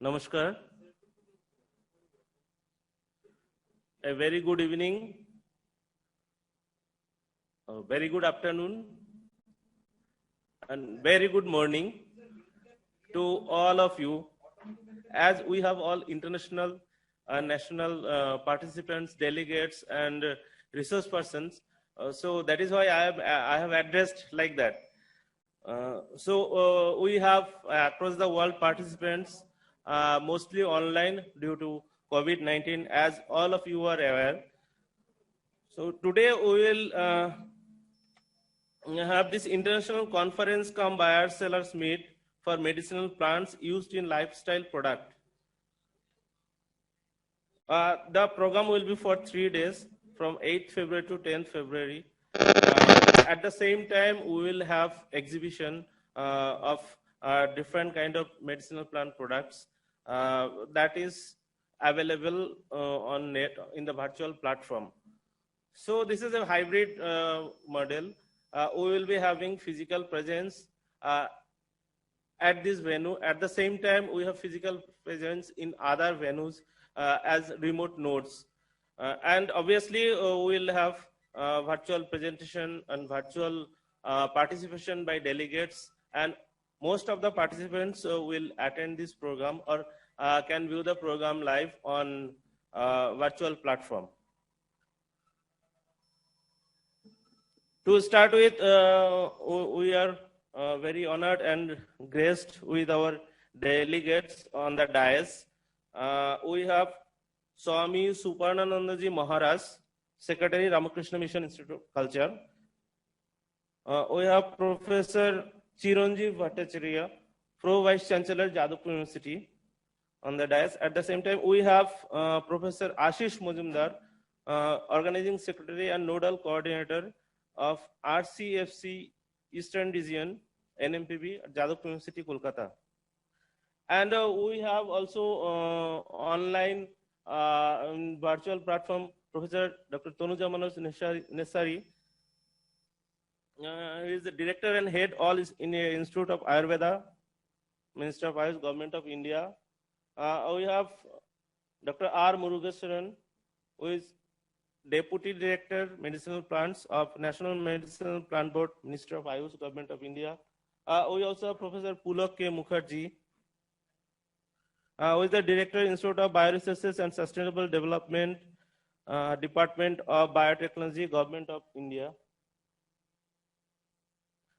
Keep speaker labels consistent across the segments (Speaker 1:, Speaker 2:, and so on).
Speaker 1: Namaskar. A very good evening, a very good afternoon, and very good morning to all of you. As we have all international and national participants, delegates, and resource persons, so that is why I have addressed like that. We have across the world participants, mostly online due to COVID-19, as all of you are aware. So today we will have this international conference come buyer sellers meet for medicinal plants used in lifestyle product. The program will be for 3 days from 8th February to 10th February. At the same time, we will have exhibition of different kind of medicinal plant products that is available on net in the virtual platform. So this is a hybrid model. We will be having physical presence at this venue. At the same time, we have physical presence in other venues as remote nodes. And obviously, we will have virtual presentation and virtual participation by delegates. And most of the participants will attend this program or can view the program live on virtual platform. To start with, we are very honored and graced with our delegates on the dais. We have Swami Suparnanandaji Maharaj, Secretary, Ramakrishna Mission Institute of Culture. We have Professor Chiranjeev Bhattacharya, Pro Vice Chancellor, Jadavpur University, on the dais. At the same time, we have Professor Ashish Majumdar, Organizing Secretary and Nodal Coordinator of RCFC Eastern Region, NMPB, at Jadavpur University, Kolkata. And we have also online virtual platform Professor Dr. Tanuja Manoj Nesari. He is the Director and Head all is in the Institute of Ayurveda, Minister of Ayush, Government of India. We have Dr. R. Murugaswaran, who is Deputy Director, Medicinal Plants of National Medicinal Plant Board, Minister of Ayush, Government of India. We also have Professor Pulak K. Mukherjee, who is the Director, Institute of Bioresources and Sustainable Development, Department of Biotechnology, Government of India.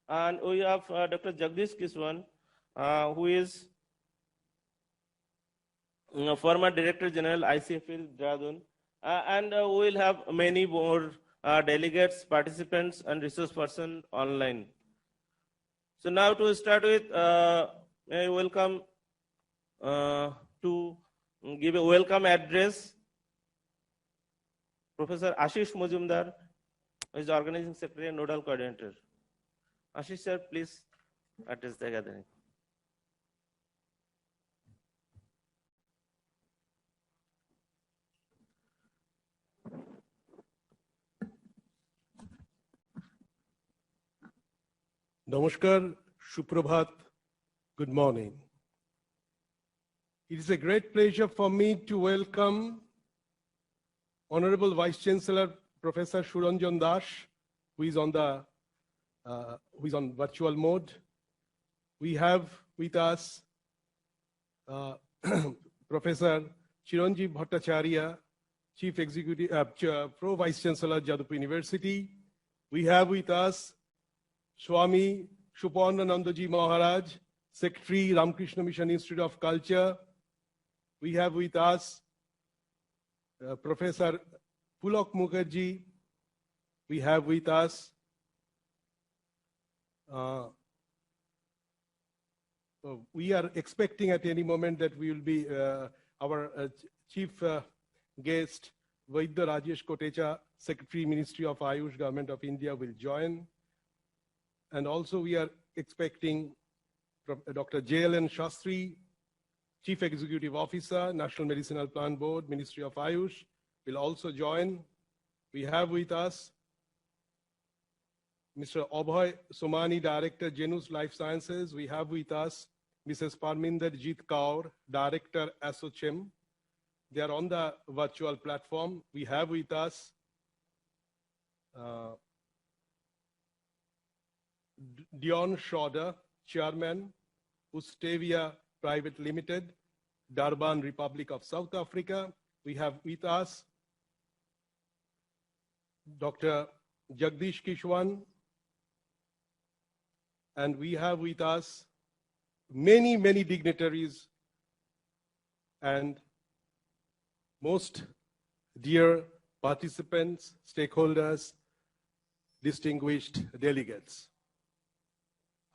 Speaker 1: And we have Dr. Jagdish Kiswan, who is former Director General, ICFL, Dehradun. And we will have many more delegates, participants, and resource persons online. So now to start with, I welcome to give a welcome address, Professor Ashish Majumdar, who is the Organizing Secretary and Nodal Coordinator. Ashish sir, please address the gathering.
Speaker 2: Namaskar, Suprabhat, good morning. It is a great pleasure for me to welcome Honorable Vice Chancellor Professor Suranjan Das, who is on virtual mode. We have with us Professor Chiranjeev Bhattacharya, Chief Executive, Pro Vice Chancellor, Jadavpur University. We have with us Swami Suparnanandaji Maharaj, Secretary, Ramakrishna Mission Institute of Culture. We have with us Professor Pulak Mukherjee. We have with us we are expecting at any moment that we will be our chief guest, Vaidya Rajesh Kotecha, Secretary, Ministry of Ayush, Government of India, will join. And also we are expecting Dr. J.L.N. Shastri, Chief Executive Officer, National Medicinal Plant Board, Ministry of Ayush, will also join. We have with us Mr. Abhay Somani, Director, Genus Life Sciences. We have with us Mrs. Parminder Jeet Kaur, Director, ASSOCHEM. They are on the virtual platform. We have with us Dion Schroeder, Chairman, Ustavia Private Limited, Durban, Republic of South Africa. We have with us Dr. Jagdish Kishwan, and we have with us many, many dignitaries and most dear participants, stakeholders, distinguished delegates.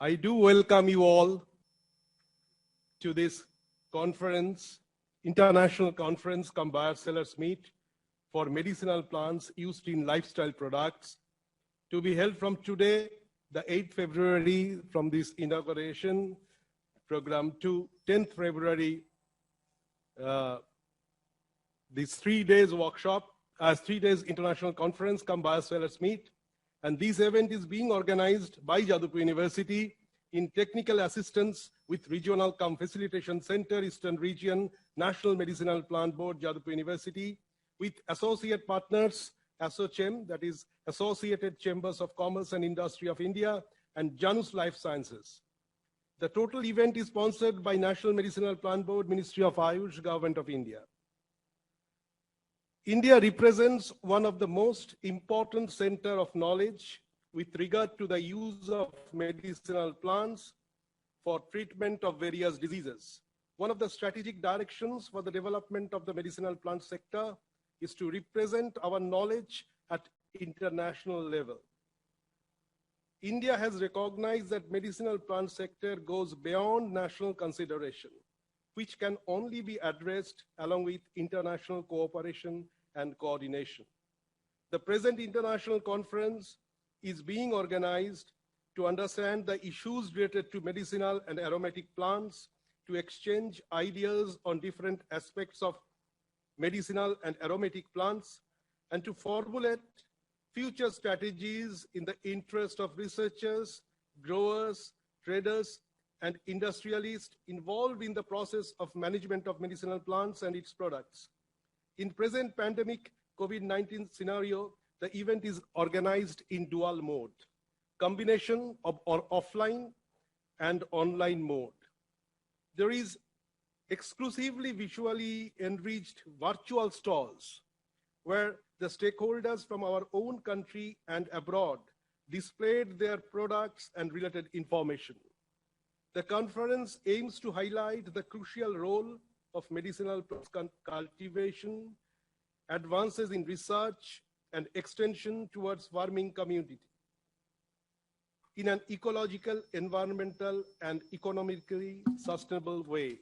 Speaker 2: I do welcome you all to this conference, international conference, come buyer sellers meet for medicinal plants used in lifestyle products, to be held from today, the 8th February, from this inauguration program to 10th February, this 3 days workshop, 3 days international conference, come buyer sellers meet. And this event is being organized by Jadavpur University in technical assistance with Regional Cum Facilitation Center, Eastern Region, National Medicinal Plant Board, Jadavpur University, with associate partners, ASSOCHEM, that is Associated Chambers of Commerce and Industry of India, and Janus Life Sciences. The total event is sponsored by National Medicinal Plant Board, Ministry of Ayush, Government of India. India represents one of the most important center of knowledge with regard to the use of medicinal plants for treatment of various diseases. One of the strategic directions for the development of the medicinal plant sector is to represent our knowledge at international level. India has recognized that medicinal plant sector goes beyond national consideration, which can only be addressed along with international cooperation and coordination. The present international conference is being organized to understand the issues related to medicinal and aromatic plants, to exchange ideas on different aspects of medicinal and aromatic plants, and to formulate future strategies in the interest of researchers, growers, traders, and industrialists involved in the process of management of medicinal plants and its products. In present pandemic COVID-19 scenario, the event is organized in dual mode, combination of offline and online mode. There is exclusively visually enriched virtual stalls where the stakeholders from our own country and abroad displayed their products and related information. The conference aims to highlight the crucial role of medicinal plants cultivation, advances in research and extension towards farming community in an ecological, environmental, and economically sustainable way.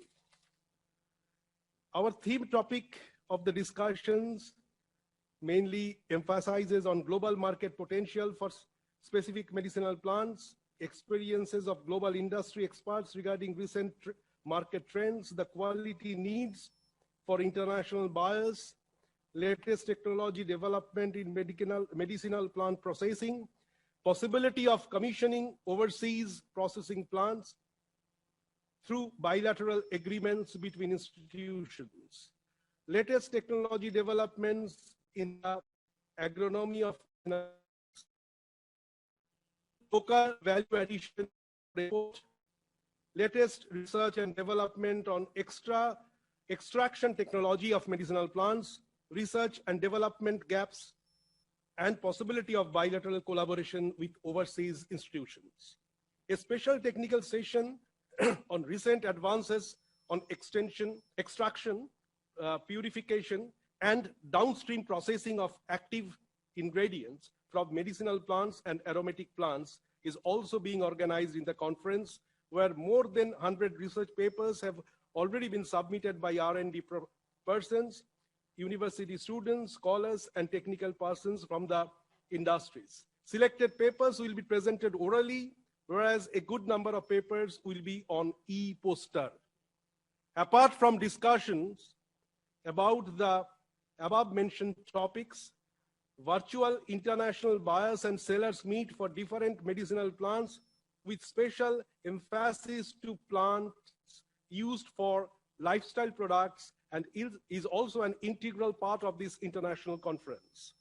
Speaker 2: Our theme topic of the discussions mainly emphasizes on global market potential for specific medicinal plants, experiences of global industry experts regarding recent market trends, the quality needs for international buyers, latest technology development in medicinal plant processing, possibility of commissioning overseas processing plants through bilateral agreements between institutions, latest technology developments in the agronomy of local value addition report, latest research and development on extraction technology of medicinal plants, research and development gaps, and possibility of bilateral collaboration with overseas institutions. A special technical session on recent advances on extraction, purification, and downstream processing of active ingredients from medicinal plants and aromatic plants is also being organized in the conference, where more than 100 research papers have already been submitted by R&D persons, university students, scholars, and technical persons from the industries. Selected papers will be presented orally, whereas a good number of papers will be on e-poster. Apart from discussions about the above mentioned topics, virtual international buyers and sellers meet for different medicinal plants with special emphasis to plants used for lifestyle products and is also an integral part of this international conference.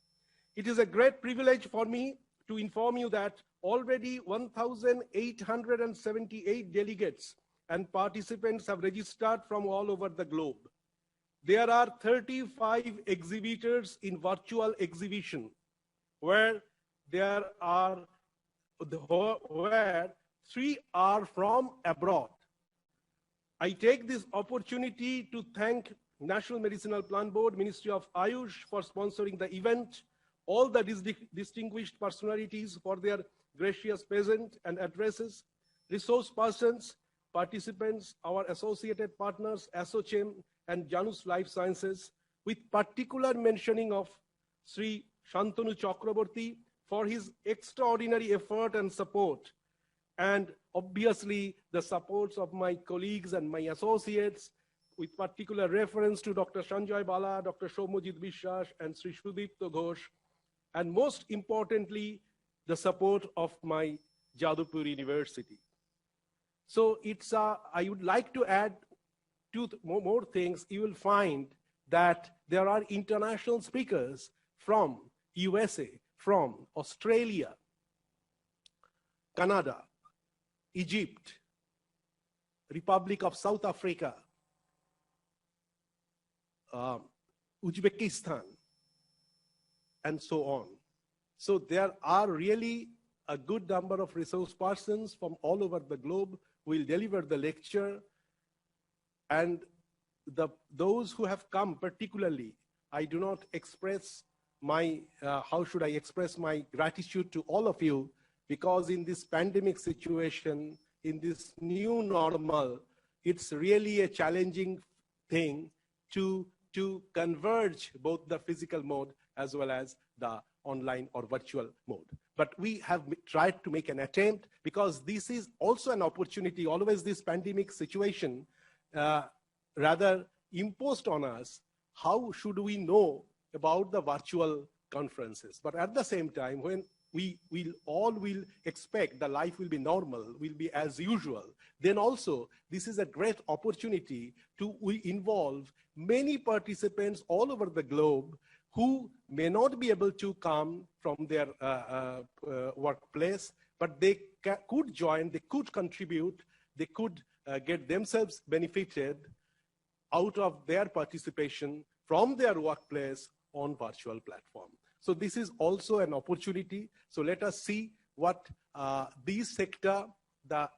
Speaker 2: It is a great privilege for me to inform you that already 1,878 delegates and participants have registered from all over the globe. There are 35 exhibitors in virtual exhibition where 3 are from abroad. I take this opportunity to thank National Medicinal Plant Board, Ministry of Ayush for sponsoring the event, all the distinguished personalities for their gracious presence and addresses, resource persons, participants, our associated partners, ASOCHEM and Janus Life Sciences, with particular mentioning of Sri Shantanu Chakraborty for his extraordinary effort and support, and obviously the supports of my colleagues and my associates, with particular reference to Dr. Sanjay Bala, Dr. Shomojit Bishwas, and Sri Sudipto Ghosh, and most importantly, the support of my Jadavpur University. So I would like to add two more things. You will find that there are international speakers from USA, from Australia, Canada, Egypt, Republic of South Africa, Uzbekistan, and so on. So there are really a good number of resource persons from all over the globe who will deliver the lecture. And those who have come particularly, I do not express my, how should I express my gratitude to all of you, because in this pandemic situation, in this new normal, it's really a challenging thing to converge both the physical mode as well as the online or virtual mode. But we have tried to make an attempt, because this is also an opportunity. Always this pandemic situation rather imposed on us, how should we know about the virtual conferences? But at the same time, when we all will expect the life will be normal, will be as usual, then also this is a great opportunity to involve many participants all over the globe who may not be able to come from their workplace, but they could join, they could contribute, they could get themselves benefited out of their participation from their workplace on virtual platform. So this is also an opportunity. So let us see what this sector, the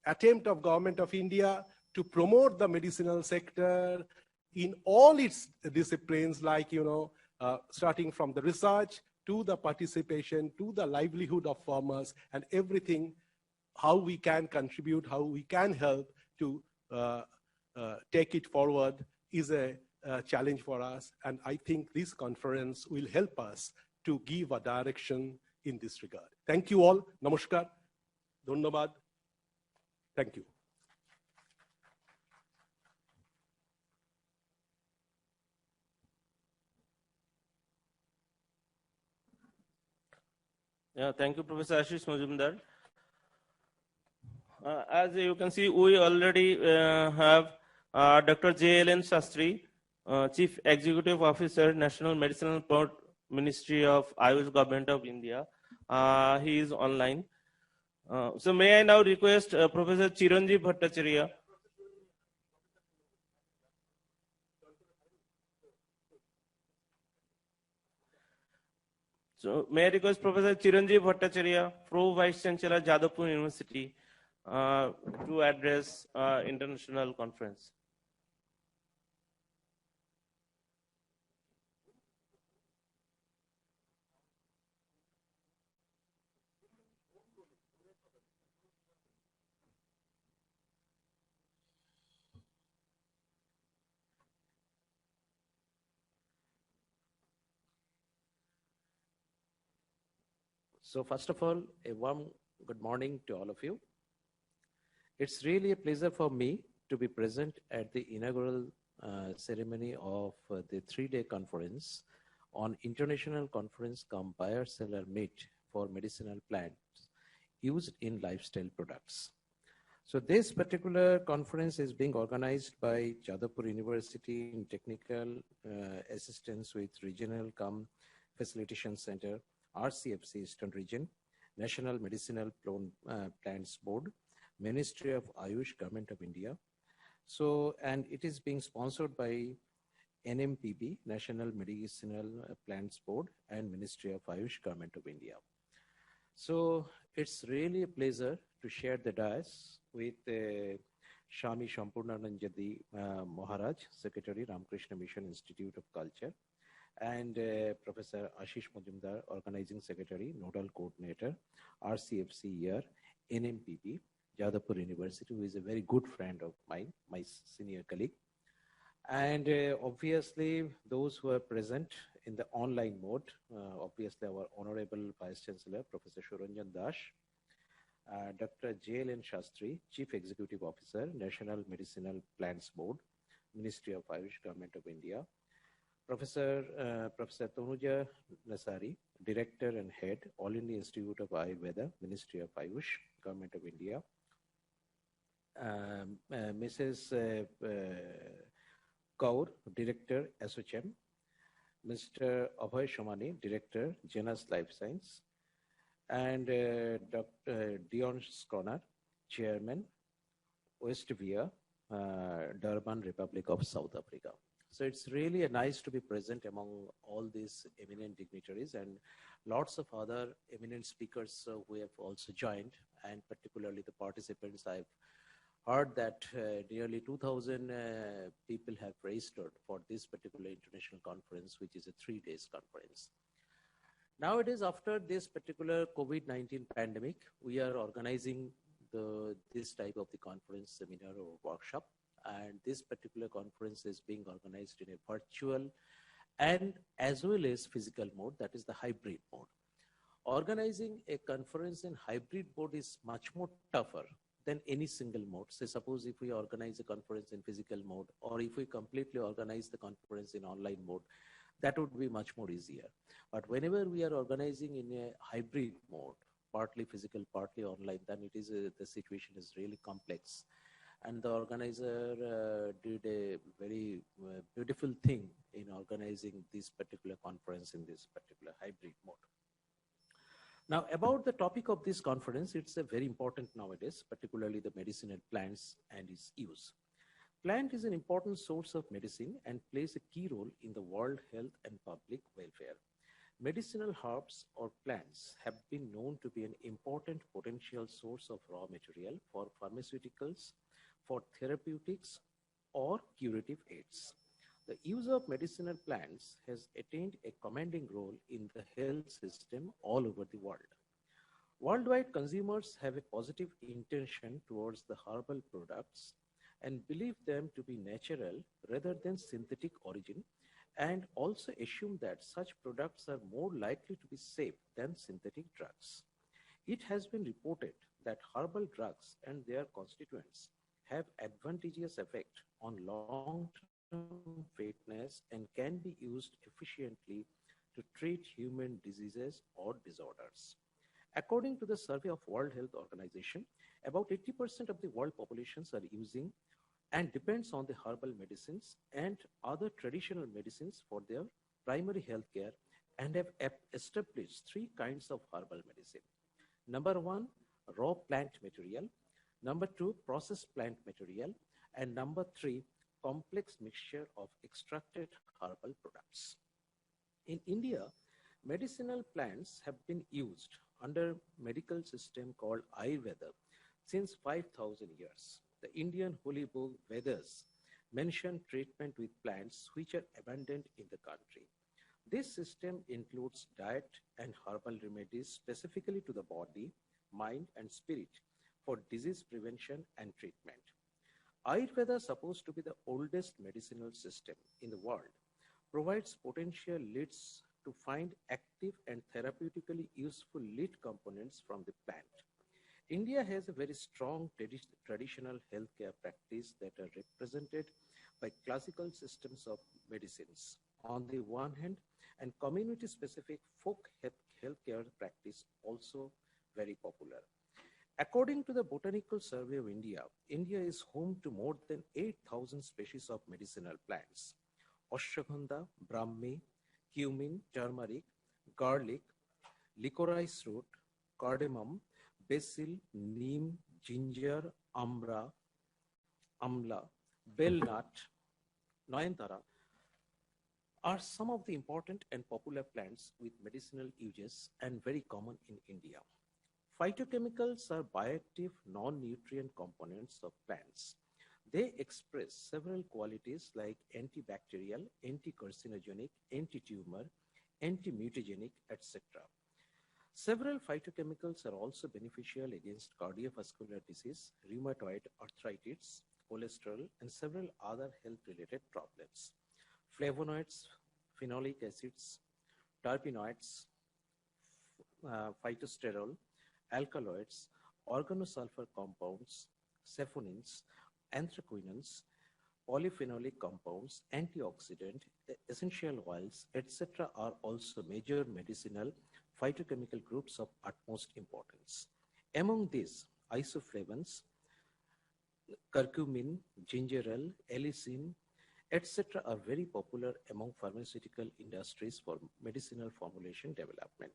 Speaker 2: attempt of Government of India to promote the medicinal sector in all its disciplines, like, starting from the research to the participation, to the livelihood of farmers and everything, how we can contribute, how we can help to take it forward is a challenge for us. And I think this conference will help us to give a direction in this regard. Thank you all. Namaskar. Dhanyabad. Thank you.
Speaker 1: Yeah, thank you, Professor Ashish Majumdar. As you can see, we already have Dr. J.L.N. Shastri, Chief Executive Officer, National Medicinal Plant Ministry of Ayush Government of India. He is online. So may I now request Professor Chiranjeev Bhattacharya. So may I request Professor Chiranjeev Bhattacharya, Pro Vice Chancellor, Jadavpur University, to address international conference.
Speaker 3: So first of all, a warm good morning to all of you. It's really a pleasure for me to be present at the inaugural ceremony of the 3-day conference on International Conference cum Buyer Seller Meet for medicinal plants used in lifestyle products. So this particular conference is being organized by Jadavpur University in technical assistance with Regional cum Facilitation Center, RCFC Eastern Region, National Medicinal Plants Board, Ministry of Ayush, Government of India. So, and it is being sponsored by NMPB, National Medicinal Plants Board, and Ministry of Ayush, Government of India. So it's really a pleasure to share the dais with Shami Shampurnanandjadi Maharaj, Secretary, Ramakrishna Mission Institute of Culture, and Professor Ashish Majumdar, Organizing Secretary, Nodal Coordinator, RCFC year, NMPB, Jadavpur University, who is a very good friend of mine, my senior colleague. And obviously, those who are present in the online mode, obviously our Honorable Vice Chancellor, Professor Suranjan Das, Dr. J.L.N. Shastri, Chief Executive Officer, National Medicinal Plants Board, Ministry of Ayush, Government of India, Professor Tanuja Nasari, Director and Head, All India Institute of Ayurveda, Ministry of Ayush, Government of India, Mrs. Kaur, Director, SHM, Mr. Abhay Shomani, Director, Janus Life Science, and Dr. Dion Skronar, Chairman, Westvia, Durban, Republic of South Africa. So it's really nice to be present among all these eminent dignitaries and lots of other eminent speakers who have also joined, and particularly the participants. I've heard that nearly 2,000 people have registered for this particular international conference, which is a 3-day conference. Nowadays, after this particular COVID-19 pandemic, we are organizing this type of the conference, seminar, or workshop. And this particular conference is being organized in a virtual and as well as physical mode, that is the hybrid mode. Organizing a conference in hybrid mode is much more tougher than any single mode. So suppose if we organize a conference in physical mode, or if we completely organize the conference in online mode, that would be much more easier. But whenever we are organizing in a hybrid mode, partly physical, partly online, then it is the situation is really complex. And the organizer did a very beautiful thing in organizing this particular conference in this particular hybrid mode. Now, about the topic of this conference, it's a very important nowadays, particularly the medicinal plants and its use. Plant is an important source of medicine and plays a key role in the world health and public welfare. Medicinal herbs or plants have been known to be an important potential source of raw material for pharmaceuticals, for therapeutics, or curative aids. The use of medicinal plants has attained a commanding role in the health system all over the world. Worldwide, consumers have a positive intention towards the herbal products and believe them to be natural rather than synthetic origin, and also assume that such products are more likely to be safe than synthetic drugs. It has been reported that herbal drugs and their constituents have advantageous effect on long-term fitness and can be used efficiently to treat human diseases or disorders. According to the survey of World Health Organization, about 80% of the world populations are using and depends on the herbal medicines and other traditional medicines for their primary health care, and have established 3 kinds of herbal medicine. Number 1, raw plant material. Number 2, processed plant material. And number 3, complex mixture of extracted herbal products. In India, medicinal plants have been used under medical system called Ayurveda since 5,000 years. The Indian holy book Vedas mention treatment with plants which are abundant in the country. This system includes diet and herbal remedies specifically to the body, mind, and spirit for disease prevention and treatment. Ayurveda, supposed to be the oldest medicinal system in the world, provides potential leads to find active and therapeutically useful lead components from the plant. India has a very strong traditional healthcare practice that are represented by classical systems of medicines on the one hand, and community-specific folk healthcare practice also very popular. According to the Botanical Survey of India, India is home to more than 8,000 species of medicinal plants. Ashwagandha, Brahmi, cumin, turmeric, garlic, licorice root, cardamom, basil, neem, ginger, amla, bell nut, noyantara are some of the important and popular plants with medicinal uses and very common in India. Phytochemicals are bioactive non-nutrient components of plants. They express several qualities like antibacterial, anti-carcinogenic, anti-tumor, anti-mutagenic, etc. Several phytochemicals are also beneficial against cardiovascular disease, rheumatoid arthritis, cholesterol, and several other health-related problems. Flavonoids, phenolic acids, terpenoids, phytosterol, alkaloids, organosulfur compounds, saponins, anthraquinones, polyphenolic compounds, antioxidant, essential oils, etc. are also major medicinal phytochemical groups of utmost importance. Among these, isoflavones, curcumin, gingerol, allicin, etc. are very popular among pharmaceutical industries for medicinal formulation development.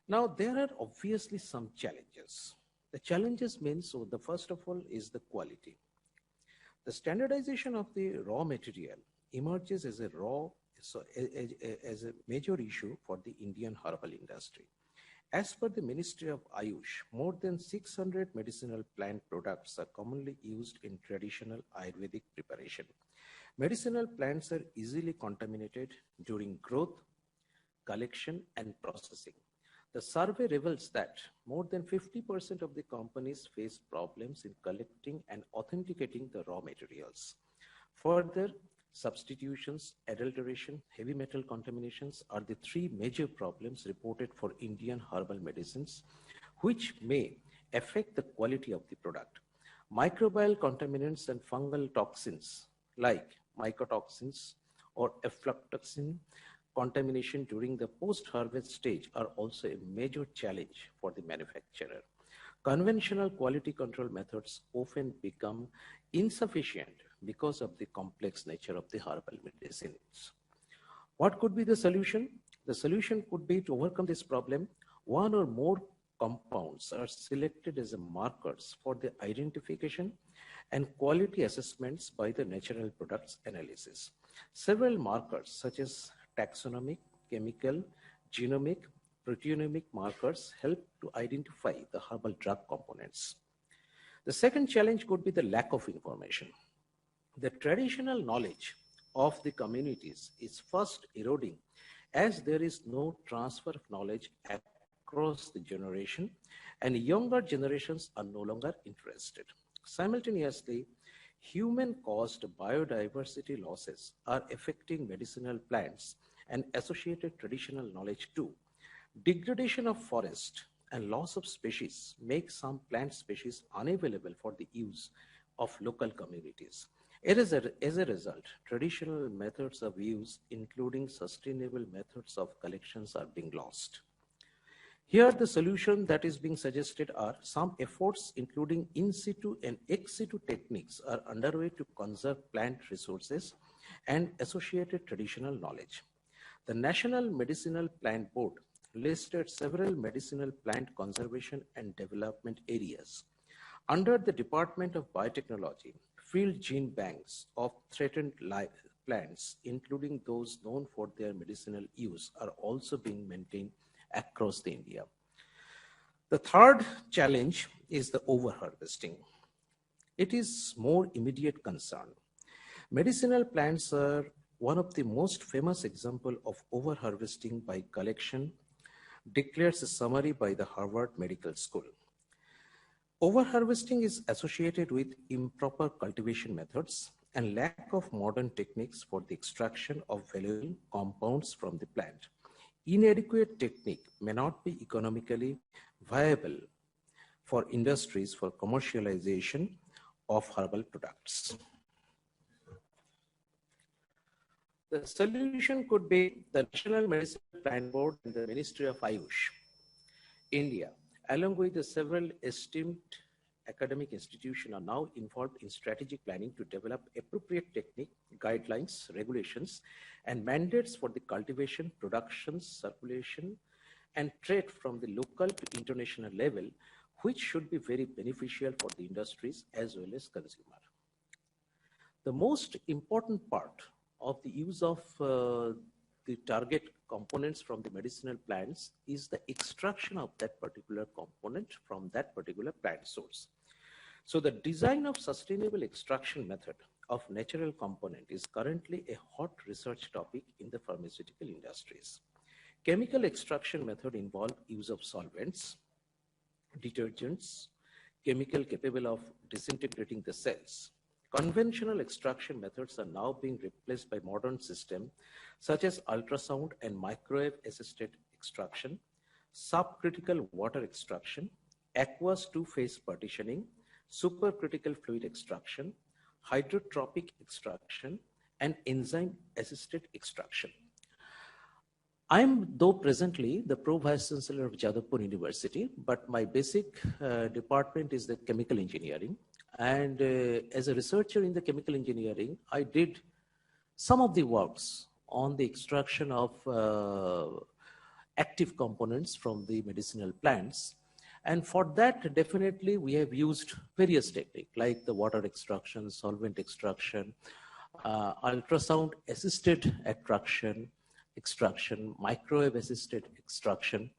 Speaker 3: Now, there are obviously some challenges. The challenges mean, so the first of all is the quality. The standardization of the raw material emerges as a as a major issue for the Indian herbal industry. As per the Ministry of Ayush, more than 600 medicinal plant products are commonly used in traditional Ayurvedic preparation. Medicinal plants are easily contaminated during growth, collection, and processing. The survey reveals that more than 50% of the companies face problems in collecting and authenticating the raw materials. Further, substitutions, adulteration, heavy metal contaminations are the three major problems reported for Indian herbal medicines, which may affect the quality of the product. Microbial contaminants and fungal toxins like mycotoxins or aflatoxin contamination during the post-harvest stage are also a major challenge for the manufacturer. Conventional quality control methods often become insufficient because of the complex nature of the herbal medicines. What could be the solution? The solution could be to overcome this problem. One or more compounds are selected as markers for the identification and quality assessments by the natural products analysis. Several markers such as taxonomic, chemical, genomic, proteomic markers help to identify the herbal drug components. The second challenge could be the lack of information. The traditional knowledge of the communities is fast eroding as there is no transfer of knowledge across the generation and younger generations are no longer interested. Simultaneously, human-caused biodiversity losses are affecting medicinal plants and associated traditional knowledge too. Degradation of forest and loss of species make some plant species unavailable for the use of local communities. As a result, traditional methods of use, including sustainable methods of collections, are being lost. Here, the solution that is being suggested are some efforts, including in situ and ex situ techniques, are underway to conserve plant resources and associated traditional knowledge. The National Medicinal Plant Board listed several medicinal plant conservation and development areas. Under the Department of Biotechnology, field gene banks of threatened plants, including those known for their medicinal use, are also being maintained across the India. The third challenge is the overharvesting. It is more immediate concern. Medicinal plants are one of the most famous example of overharvesting by collection, declares a summary by the Harvard Medical School. Overharvesting is associated with improper cultivation methods and lack of modern techniques for the extraction of valuable compounds from the plant. Inadequate technique may not be economically viable for industries for commercialization of herbal products. The solution could be the National Medicinal Plant Board and the Ministry of Ayush, India, along with the several esteemed academic institutions, are now involved in strategic planning to develop appropriate technique, guidelines, regulations, and mandates for the cultivation, production, circulation, and trade from the local to international level, which should be very beneficial for the industries as well as consumer. The most important part of the use of the target components from the medicinal plants is the extraction of that particular component from that particular plant source. So the design of sustainable extraction method of natural component is currently a hot research topic in the pharmaceutical industries. Chemical extraction method involve use of solvents, detergents, chemical capable of disintegrating the cells. Conventional extraction methods are now being replaced by modern systems such as ultrasound and microwave assisted extraction, subcritical water extraction, aqueous two-phase partitioning, supercritical fluid extraction, hydrotropic extraction, and enzyme assisted extraction. I am, though presently, the Pro-Vice Chancellor of Jadavpur University, but my basic department is the chemical engineering. And as a researcher in the chemical engineering, I did some of the works on the extraction of active components from the medicinal plants. And for that, definitely, we have used various techniques like the water extraction, solvent extraction, ultrasound assisted extraction, microwave assisted extraction,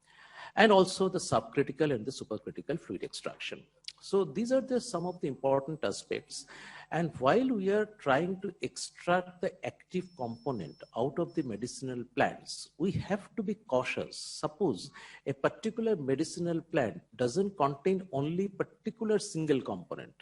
Speaker 3: and also the subcritical and the supercritical fluid extraction. So these are some of the important aspects. And while we are trying to extract the active component out of the medicinal plants, we have to be cautious. Suppose a particular medicinal plant doesn't contain only particular single component.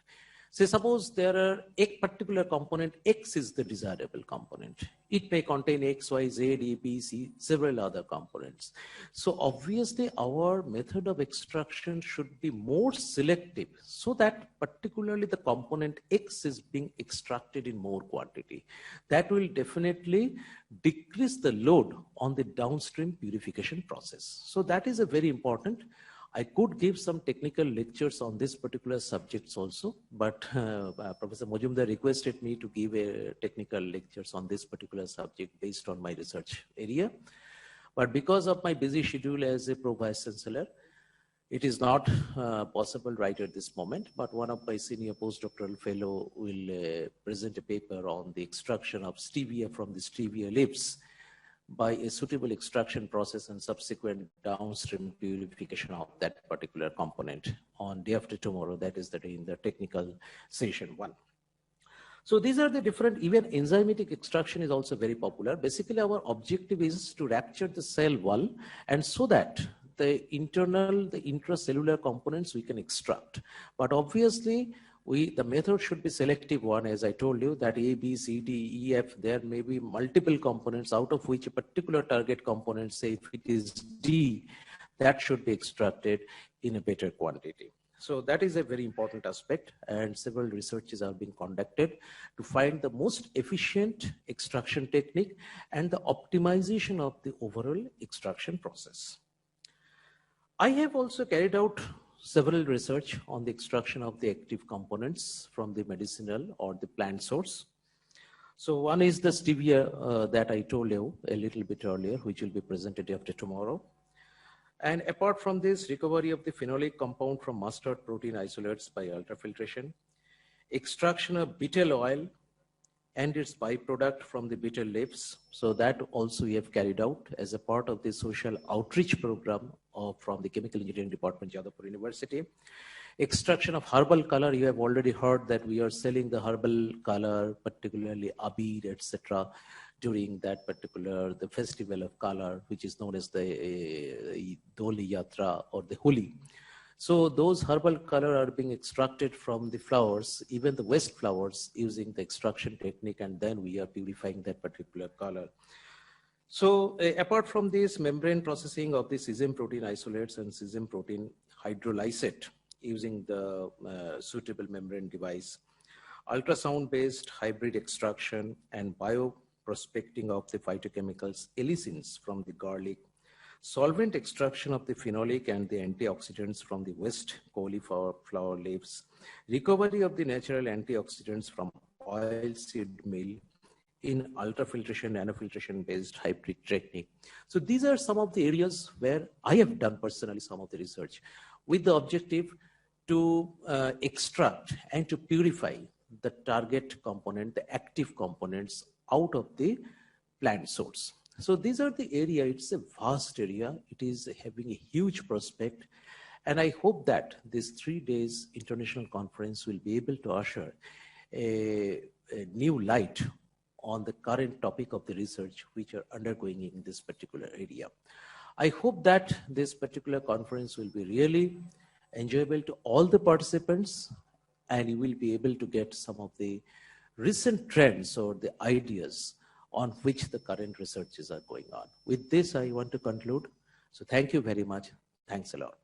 Speaker 3: Say suppose there are a particular component, X is the desirable component. It may contain X, Y, Z, A, B, C, several other components. So obviously our method of extraction should be more selective so that particularly the component X is being extracted in more quantity. That will definitely decrease the load on the downstream purification process. So that is a very important. I could give some technical lectures on this particular subjects also, but Professor Majumdar requested me to give a technical lectures on this particular subject based on my research area. But because of my busy schedule as a Pro-Vice Chancellor, it is not possible right at this moment, but one of my senior postdoctoral fellow will present a paper on the extraction of stevia from the stevia leaves by a suitable extraction process and subsequent downstream purification of that particular component on day after tomorrow. That is the day in the technical session 1. So these are the different, even enzymatic extraction is also very popular. Basically, our objective is to rapture the cell wall, and so that the intracellular components we can extract. But obviously, the method should be selective one, as I told you, that A, B, C, D, E, F, there may be multiple components out of which a particular target component, say if it is D, that should be extracted in a better quantity. So that is a very important aspect, and several researches are being conducted to find the most efficient extraction technique and the optimization of the overall extraction process. I have also carried out several research on the extraction of the active components from the medicinal or the plant source. So one is the stevia that I told you a little bit earlier, which will be presented after tomorrow. And apart from this, recovery of the phenolic compound from mustard protein isolates by ultrafiltration, extraction of betel oil and its byproduct from the betel leaves. So that also we have carried out as a part of the social outreach program from the Chemical Engineering Department, Jadavpur University. Extraction of herbal color, you have already heard that we are selling the herbal color, particularly abir, etc., during that particular, the festival of color, which is known as the Doli Yatra or the Holi. So those herbal color are being extracted from the flowers, even the waste flowers, using the extraction technique, and then we are purifying that particular color. So apart from this, membrane processing of the sesame protein isolates and sesame protein hydrolysate using the suitable membrane device, ultrasound-based hybrid extraction and prospecting of the phytochemicals allicins from the garlic, solvent extraction of the phenolic and the antioxidants from the waste cauliflower leaves, recovery of the natural antioxidants from oil seed meal in ultrafiltration, nanofiltration based hybrid technique. So these are some of the areas where I have done personally some of the research with the objective to extract and to purify the target component, the active components out of the plant source. So these are the area, it's a vast area, it is having a huge prospect, and I hope that this 3 days international conference will be able to usher a new light on the current topic of the research which are undergoing in this particular area. I hope that this particular conference will be really enjoyable to all the participants, and you will be able to get some of the recent trends or the ideas on which the current researches are going on. With this, I want to conclude. So thank you very much. Thanks a lot.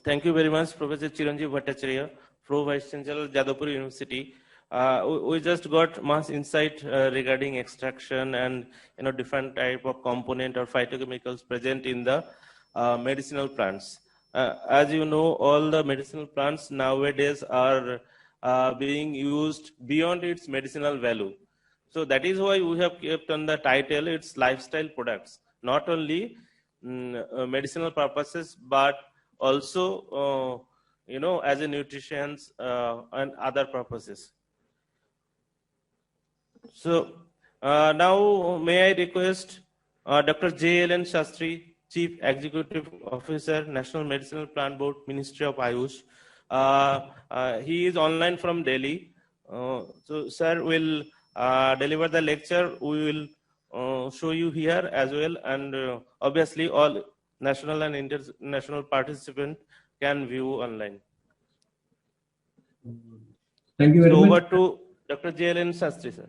Speaker 1: Thank you very much, Professor Chiranjeev Bhattacharya, Pro Vice Chancellor, Jadavpur University. We just got much insight regarding extraction and different type of component or phytochemicals present in the medicinal plants. As you know, all the medicinal plants nowadays are being used beyond its medicinal value. So that is why we have kept on the title, it's lifestyle products, not only medicinal purposes, but also, as a nutrition and other purposes. So now may I request Dr. J.L.N. Shastri, Chief Executive Officer, National Medicinal Plant Board, Ministry of Ayush. He is online from Delhi. So sir will deliver the lecture. We will show you here as well, and obviously all national and international participants can view online.
Speaker 4: Thank you very much.
Speaker 1: Over to Dr. J.L.N. Shastri, sir.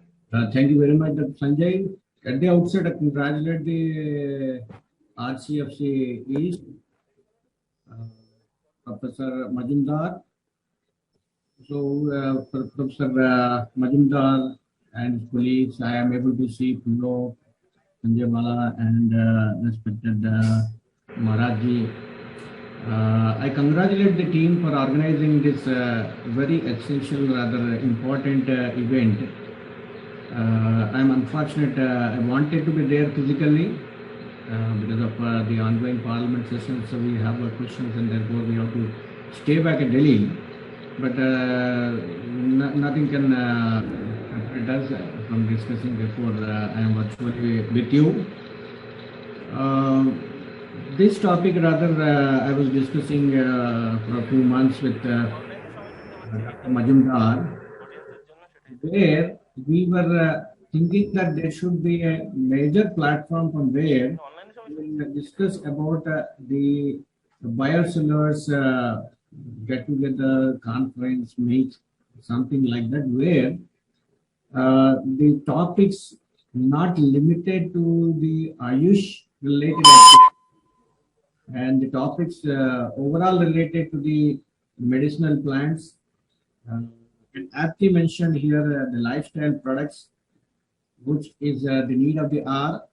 Speaker 4: Thank you very much, Dr. Sanjay. At the outset, I congratulate the RCFC East, Professor Majumdar. So, Professor Majumdar and his colleagues, I am able to see Pulo, Sanjay Mala, and respected Maharajji. I congratulate the team for organizing this very essential, rather important event. I'm unfortunate, I wanted to be there physically because of the ongoing parliament session, so we have questions and therefore we have to stay back in Delhi. But nothing can prevent us from discussing, therefore I am virtually with you. This topic, rather, I was discussing for a few months with Dr. Majumdar, where we were thinking that there should be a major platform from where we will discuss about the biosimilars get-together conference, meet, something like that, where the topics not limited to the Ayush related activities, and the topics overall related to the medicinal plants. And aptly mentioned here, the lifestyle products, which is the need of the hour.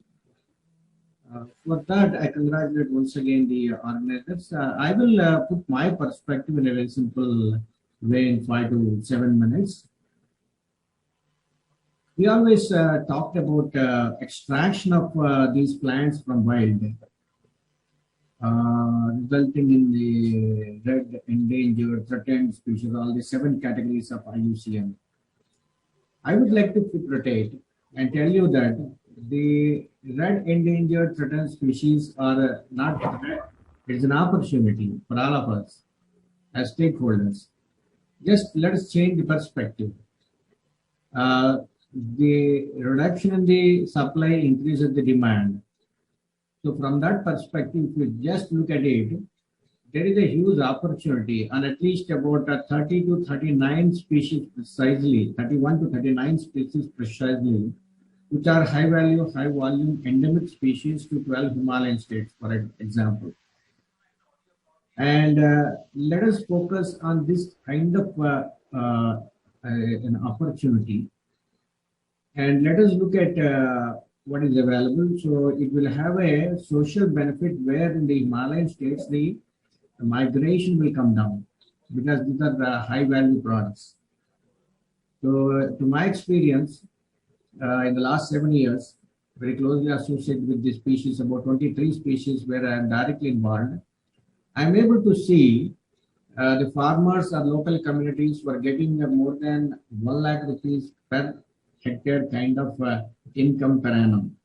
Speaker 4: For that, I congratulate once again the organizers. I will put my perspective in a very simple way in 5 to 7 minutes. We always talked about extraction of these plants from wild, resulting in the red, endangered, threatened species, all the 7 categories of IUCN. I would like to rotate and tell you that the red, endangered, threatened species are not threat. It's an opportunity for all of us as stakeholders. Just let us change the perspective. The reduction in the supply increases the demand. So from that perspective, if you just look at it, there is a huge opportunity on at least about 30 to 39 species precisely, 31 to 39 species precisely, which are high value, high volume endemic species to 12 Himalayan states, for example. And let us focus on this kind of an opportunity. And let us look at what is available. So it will have a social benefit where in the Himalayan states, the migration will come down because these are the high value products. So to my experience, in the last 7 years, very closely associated with this species, about 23 species where I am directly involved, I'm able to see the farmers or local communities were getting more than 1 lakh rupees per hectare kind of income per annum.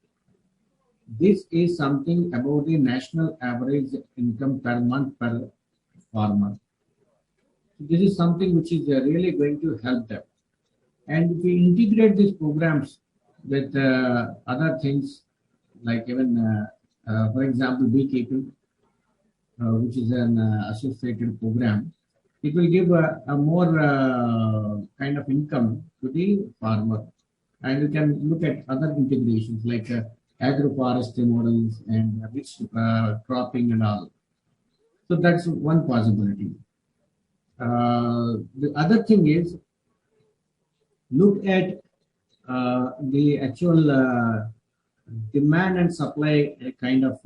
Speaker 4: This is something about the national average income per month per farmer. This is something which is really going to help them. And if we integrate these programs with other things, like even, for example, beekeeping, which is an associated program, it will give a more kind of income to the farmer. And you can look at other integrations like agroforestry models and mixed cropping and all. So that's one possibility. The other thing is, look at the actual demand and supply kind of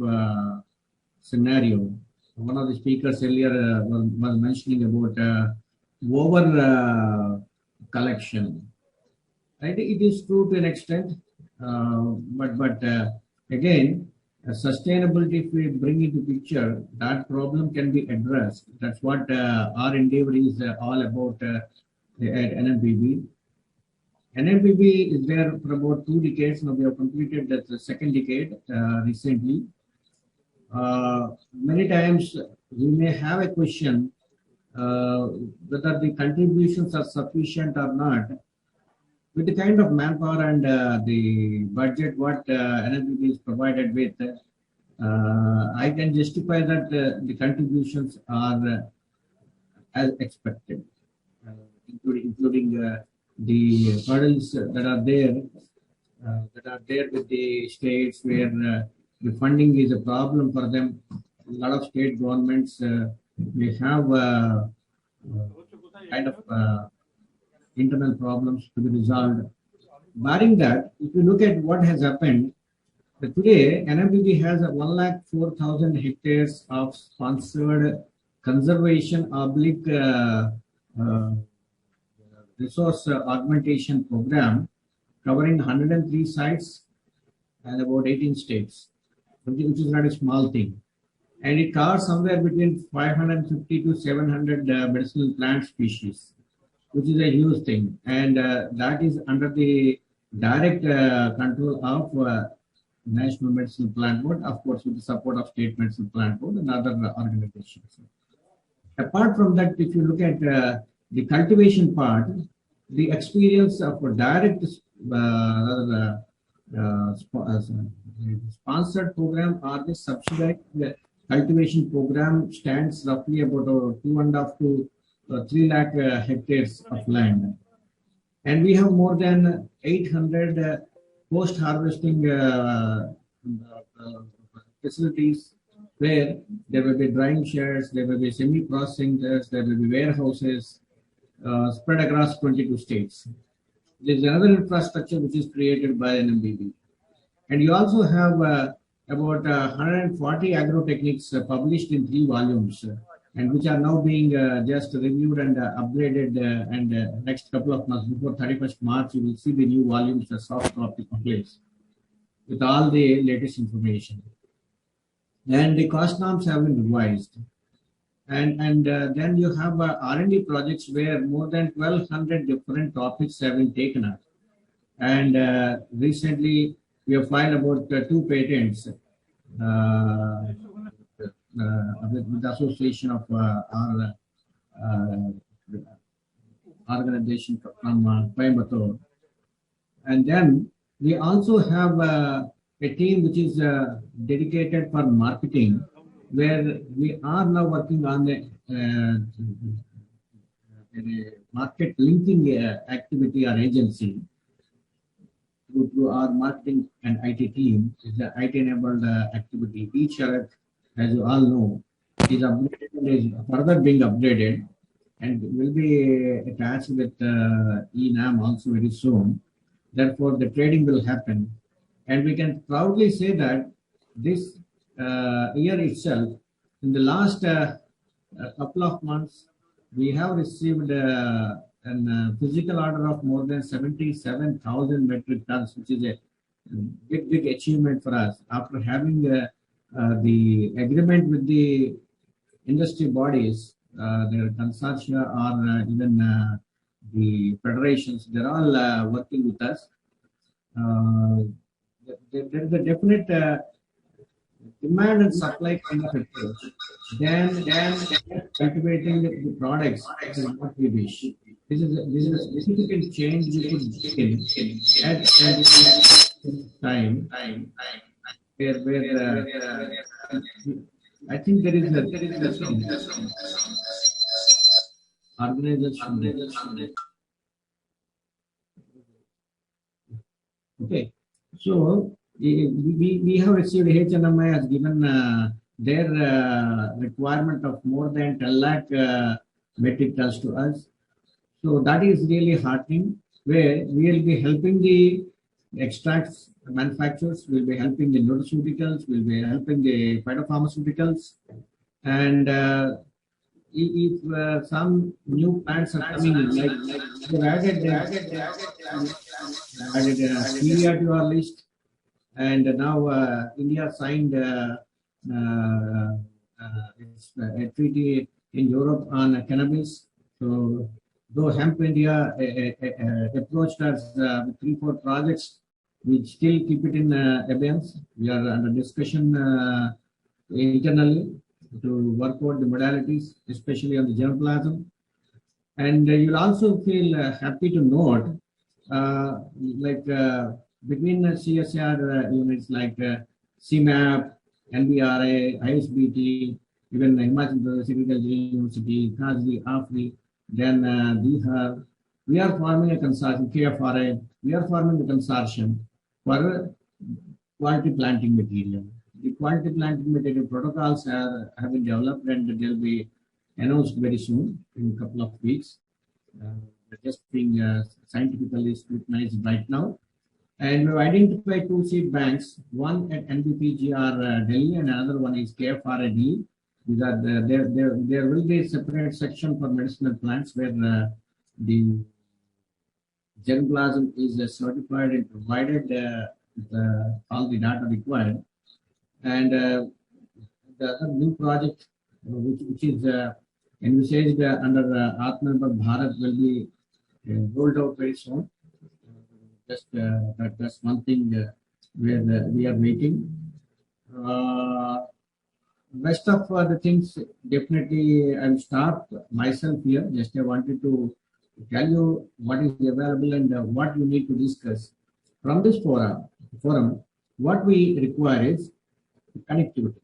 Speaker 4: scenario. One of the speakers earlier was mentioning about over collection. Right? It is true to an extent, but again, sustainability, if we bring into picture, that problem can be addressed. That's what our endeavor is all about at NMPB. NMPB is there for about 2 decades. Now we have completed the second decade recently. Many times we may have a question whether the contributions are sufficient or not. With the kind of manpower and the budget what NMPB is provided with, I can justify that the contributions are as expected, including the hurdles that are there with the states where the funding is a problem for them. A lot of state governments may have kind of internal problems to be resolved. Barring that, if you look at what has happened, today NMPB has 104,000 hectares of sponsored conservation resource augmentation program covering 103 sites and about 18 states, which is not a small thing. And it covers somewhere between 550 to 700 medicinal plant species, which is a huge thing. And that is under the direct control of National Medicinal Plant Board, of course, with the support of State Medicinal Plant Board and other organizations. Apart from that, if you look at the cultivation part, the experience of a direct sponsored program or the subsidized cultivation program stands roughly about 2.5 to 3 lakh hectares of land. And we have more than 800 post-harvesting facilities where there will be drying sheds, there will be semi-processing sheds, there will be warehouses spread across 22 states. There is another infrastructure which is created by NMPB. And you also have about 140 agrotechnics published in 3 volumes, and which are now being just reviewed and upgraded. And next couple of months, before 31st March, you will see the new volumes, the soft copy place with all the latest information. And the cost norms have been revised. And then you have R&D projects where more than 1,200 different topics have been taken up. And recently, we have filed about 2 patents with the association of our organization from Coimbatore. And then we also have a team which is dedicated for marketing, where we are now working on the market linking activity or agency, through our marketing and IT team, is the IT-enabled activity. Each alert, as you all know, is updated and is further being upgraded, and will be attached with eNAM also very soon. Therefore, the trading will happen, and we can proudly say that this year itself, in the last couple of months, we have received a physical order of more than 77,000 metric tons, which is a big achievement for us. After having the agreement with the industry bodies, their consortia or even the federations, they're all working with us. There is a definite demand and supply kind of approach. Then cultivating the products is what we wish. This is a significant change we could begin at time where I think there is a organization. Okay, so we have received, HNMI has given their requirement of more than 10 lakh metric tons to us. So that is really heartening, where we will be helping the extracts manufacturers, will be helping the nutraceuticals, will be helping the phytopharmaceuticals, and if some new plants are coming in, like we've added India to our list, and now India signed a treaty in Europe on cannabis. So though Hemp India approached us with 3-4 projects, we still keep it in abeyance. We are under discussion internally to work out the modalities, especially on the germplasm. And you'll also feel happy to note, between CSR units like CMAP, NBRA, ISBT, even Himachal Pradesh Agricultural University, KASRI, AFRI, then Bihar, we are forming a consortium, KFRA, we are forming a consortium for quality planting material. The quality planting material protocols have been developed, and they'll be announced very soon, in a couple of weeks. They're just being scientifically scrutinized right now. And we've identified 2 seed banks, one at NBPGR Delhi and another one is KFRA Delhi. These are there will be a separate section for medicinal plants where the germplasm is certified and provided all the data required. And the other new project, which is envisaged under Atmanirbhar Bharat, will be rolled out very soon. That's one thing where we are waiting. Rest of the things, definitely I'll stop myself here. Just I wanted to tell you what is available and what you need to discuss. From this forum, what we require is connectivity.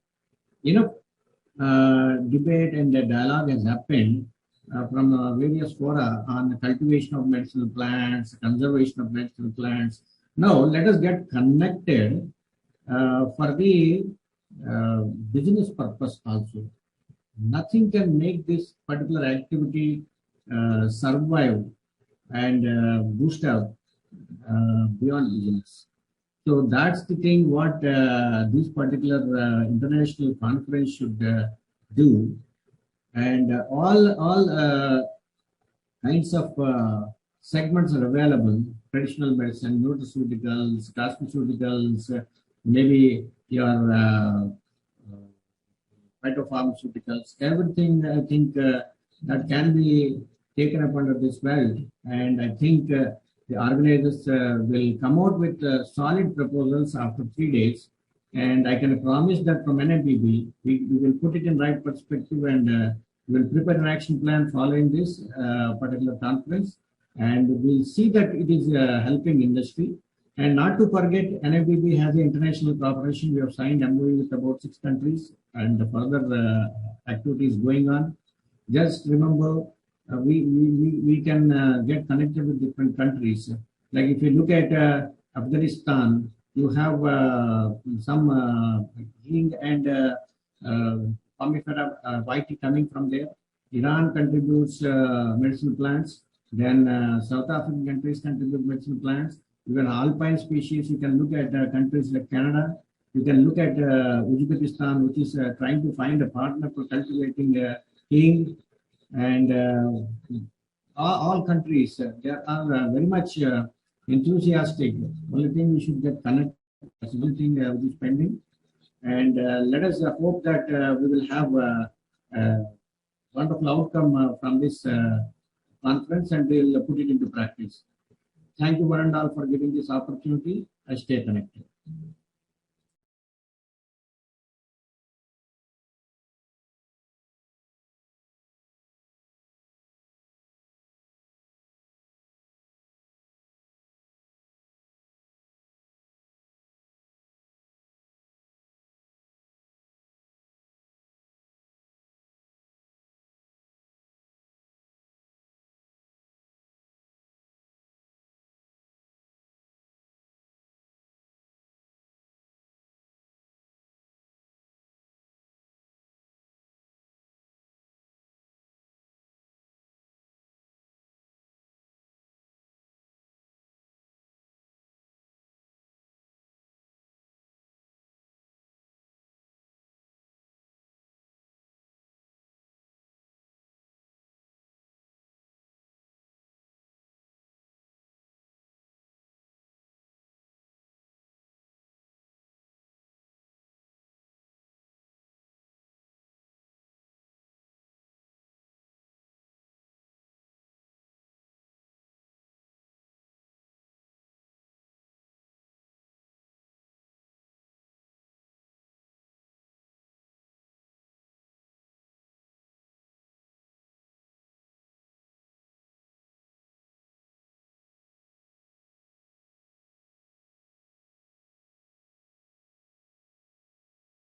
Speaker 4: Enough debate and dialogue has happened from various fora on the cultivation of medicinal plants, conservation of medicinal plants. Now let us get connected for the business purpose also. Nothing can make this particular activity survive and boost up beyond business. So that's the thing what this particular international conference should do, and all kinds of segments are available: traditional medicine, nutraceuticals, cosmeceuticals, maybe your phytopharmaceuticals, everything. I think that can be taken up under this belt, and I think the organizers will come out with solid proposals after 3 days, and I can promise that from NMPB, we will put it in right perspective, and we will prepare an action plan following this particular conference, and we'll see that it is helping industry. And not to forget, NMPB has the international cooperation. We have signed MOU with about 6 countries, and further activities going on. Just remember, we can get connected with different countries. Like if you look at Afghanistan, you have some zinc and pomifera white coming from there. Iran contributes medicinal plants. Then South African countries contribute medicinal plants. Even alpine species, you can look at countries like Canada. You can look at Uzbekistan, which is trying to find a partner for cultivating king. And all countries, they are very much enthusiastic. Only thing we should get connected. That's one thing which is pending. And let us hope that we will have a wonderful outcome from this conference, and we'll put it into practice. Thank you, one and all, for giving this opportunity. I stay connected.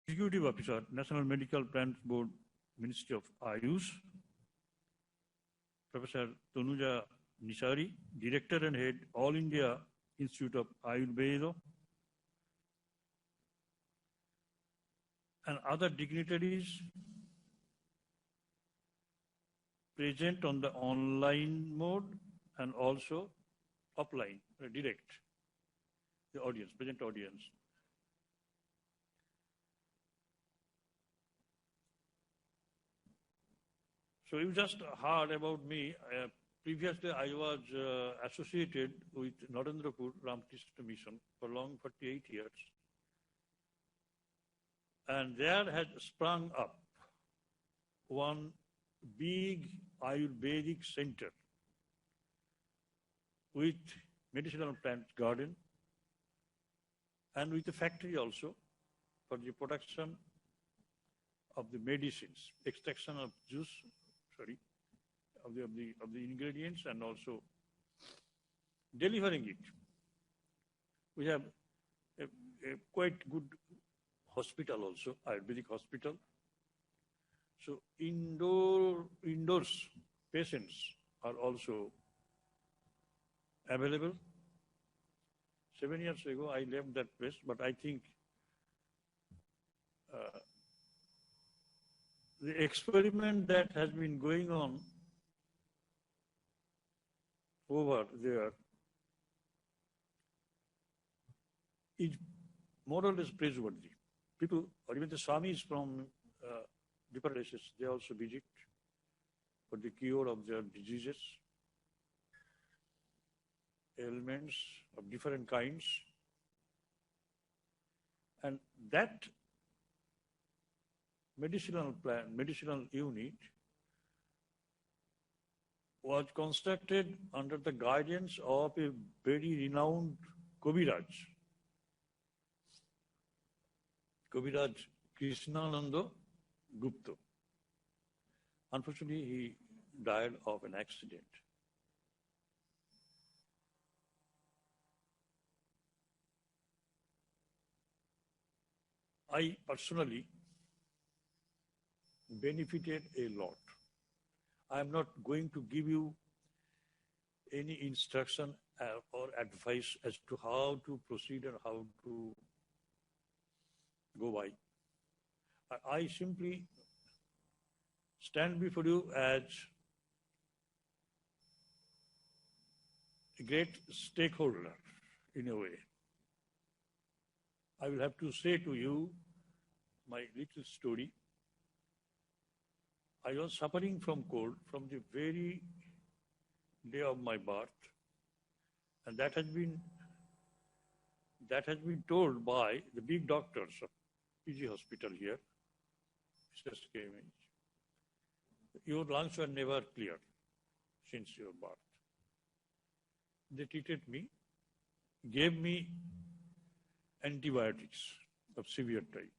Speaker 5: Executive Officer, National Medical Plans Board, Ministry of Ayush, Professor Tanuja Nisari, Director and Head, All India Institute of Ayurveda, and other dignitaries present on the online mode and also offline, direct, the audience, present audience. So you just heard about me. Previously, I was associated with Narendrapur Ramakrishna Mission for long 48 years. And there had sprung up one big Ayurvedic center with medicinal plant garden and with a factory also for the production of the medicines, extraction of juice, of the ingredients, and also delivering it. We have a quite good hospital also, Ayurvedic hospital. So indoors patients are also available. 7 years ago, I left that place, but I think the experiment that has been going on over there is more or less praiseworthy. People, or even the Swamis from different places, they also visit for the cure of their diseases, ailments of different kinds. And that medicinal unit was constructed under the guidance of a very renowned Kaviraj Krishnananda Gupta. Unfortunately, he died of an accident. I personally benefited a lot. I am not going to give you any instruction or advice as to how to proceed and how to go by. I simply stand before you as a great stakeholder in a way. I will have to say to you my little story. I was suffering from cold from the very day of my birth, and that has been told by the big doctors of PG hospital here. Just came in. Your lungs were never cleared since your birth. They treated me, gave me antibiotics of severe type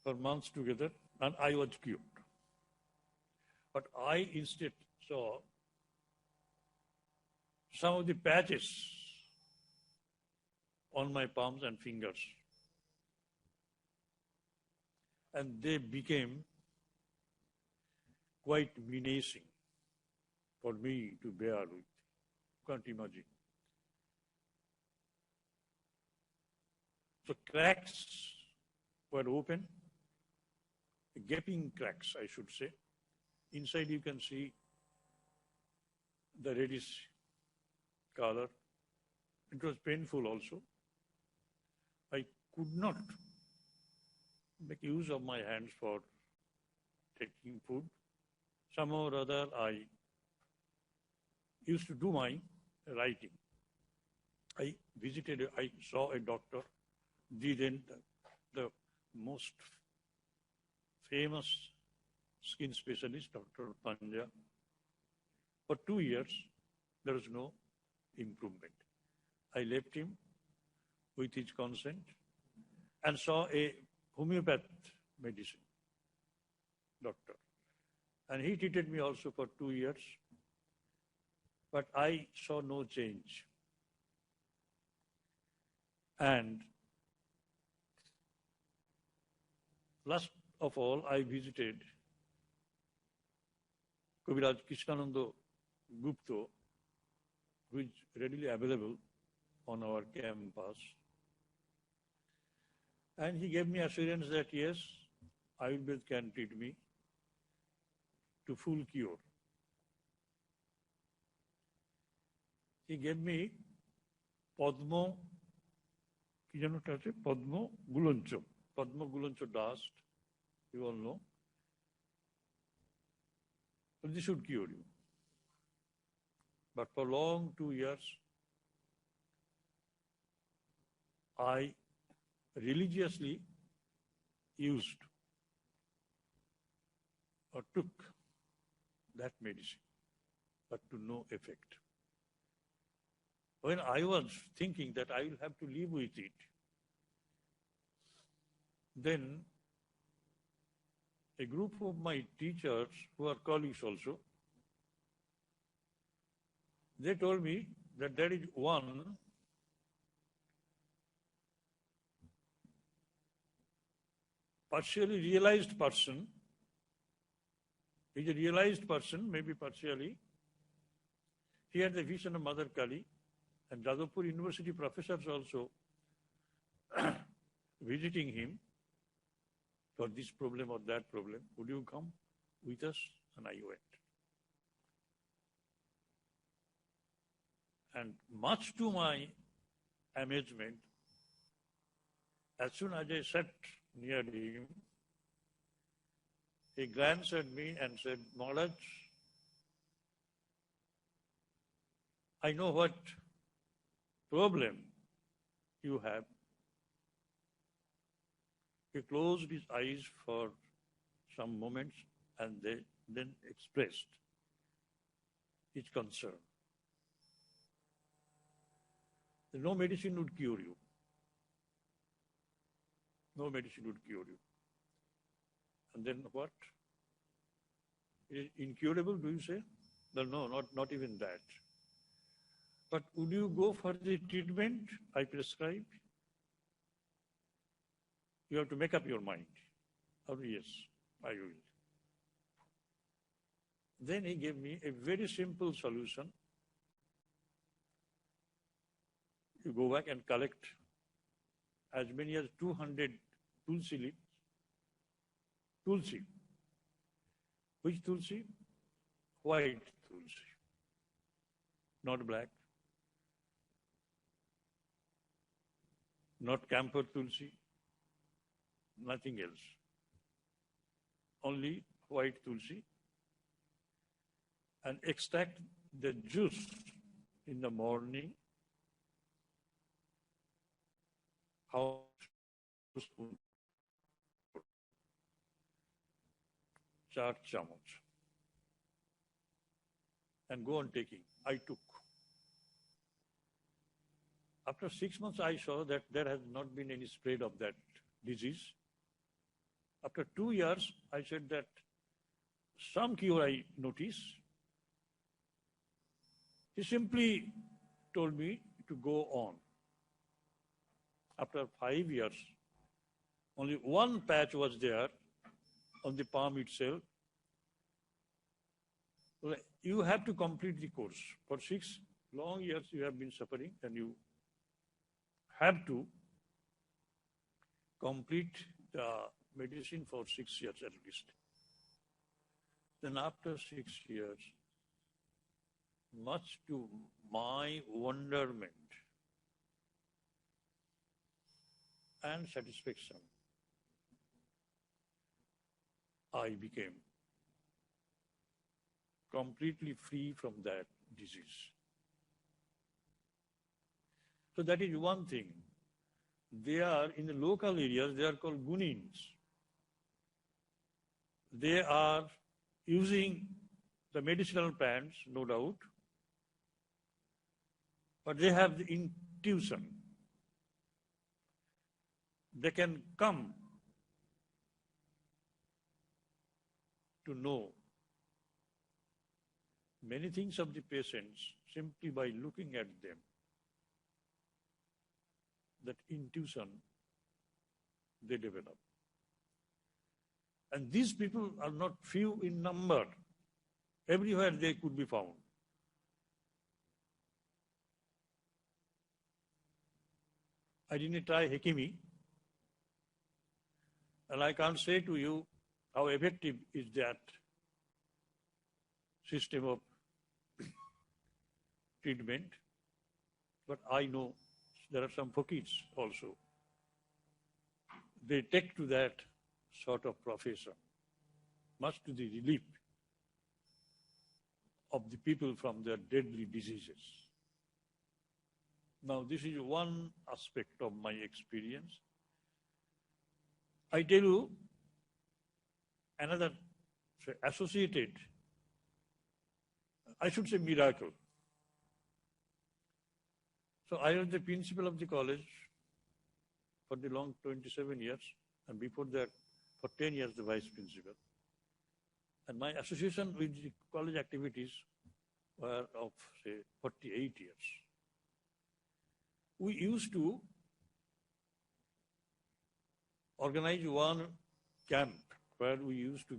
Speaker 5: for months together, and I was cured. But I instead saw some of the patches on my palms and fingers, and they became quite menacing for me to bear with. You can't imagine. So cracks were open, gaping cracks, I should say. Inside you can see the reddish color. It was painful also. I could not make use of my hands for taking food. Somehow or other I used to do my writing. I saw a doctor, the most famous skin specialist, Dr. Panja. For 2 years, there was no improvement. I left him with his consent and saw a homeopath medicine doctor. And he treated me also for 2 years, but I saw no change. And last of all, I visited Kaviraj Krishnananda Gupta, who is readily available on our campus. And he gave me assurance that yes, Ayurveda can treat me to full cure. He gave me Padma Gulancho dust, you all know. But this should cure you. But for long 2 years, I religiously used or took that medicine, but to no effect. When I was thinking that I will have to live with it, then a group of my teachers, who are colleagues also, they told me that there is one partially realized person. He's a realized person, maybe partially. He had the vision of Mother Kali, and Jadavpur University professors also visiting him for this problem or that problem. Would you come with us? And I went. And much to my amazement, as soon as I sat near him, he glanced at me and said, Maharaj, I know what problem you have. He closed his eyes for some moments and then expressed his concern. No medicine would cure you. No medicine would cure you. And then what? It is incurable, do you say? Well, no, not even that. But would you go for the treatment I prescribe? You have to make up your mind. Oh, yes, I will. Then he gave me a very simple solution. You go back and collect as many as 200 tulsi leaves. Tulsi. Which tulsi? White tulsi. Not black. Not camphor tulsi. Nothing else. Only white tulsi. And extract the juice in the morning. How spoon? 4 chamuch. And go on taking. I took. After 6 months, I saw that there has not been any spread of that disease. After 2 years, I said that some cure I noticed. He simply told me to go on. After 5 years, only one patch was there on the palm itself. Well, you have to complete the course. For 6 long years you have been suffering, and you have to complete the medicine for 6 years at least. Then after 6 years, much to my wonderment and satisfaction, I became completely free from that disease. So that is one thing. They are in the local areas, they are called gunins. They are using the medicinal plants, no doubt, but they have the intuition. They can come to know many things of the patients simply by looking at them. That intuition they develop. And these people are not few in number. Everywhere they could be found. I didn't try Hekimi, and I can't say to you how effective is that system of treatment, but I know there are some fakirs also. They take to that sort of profession, much to the relief of the people from their deadly diseases. Now, this is one aspect of my experience. I tell you another associated, I should say miracle. So I was the principal of the college for the long 27 years, and before that, for 10 years, the vice principal. And my association with the college activities were of, say, 48 years. We used to organize one camp where we used to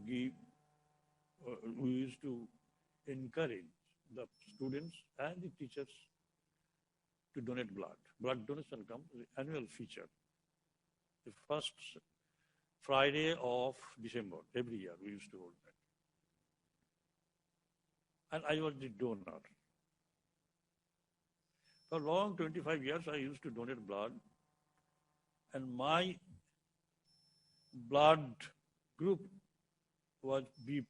Speaker 5: encourage the students and the teachers to donate blood. Blood donation comes the annual feature. The first Friday of December, every year we used to hold that. And I was the donor. For long 25 years, I used to donate blood. And my blood group was B+,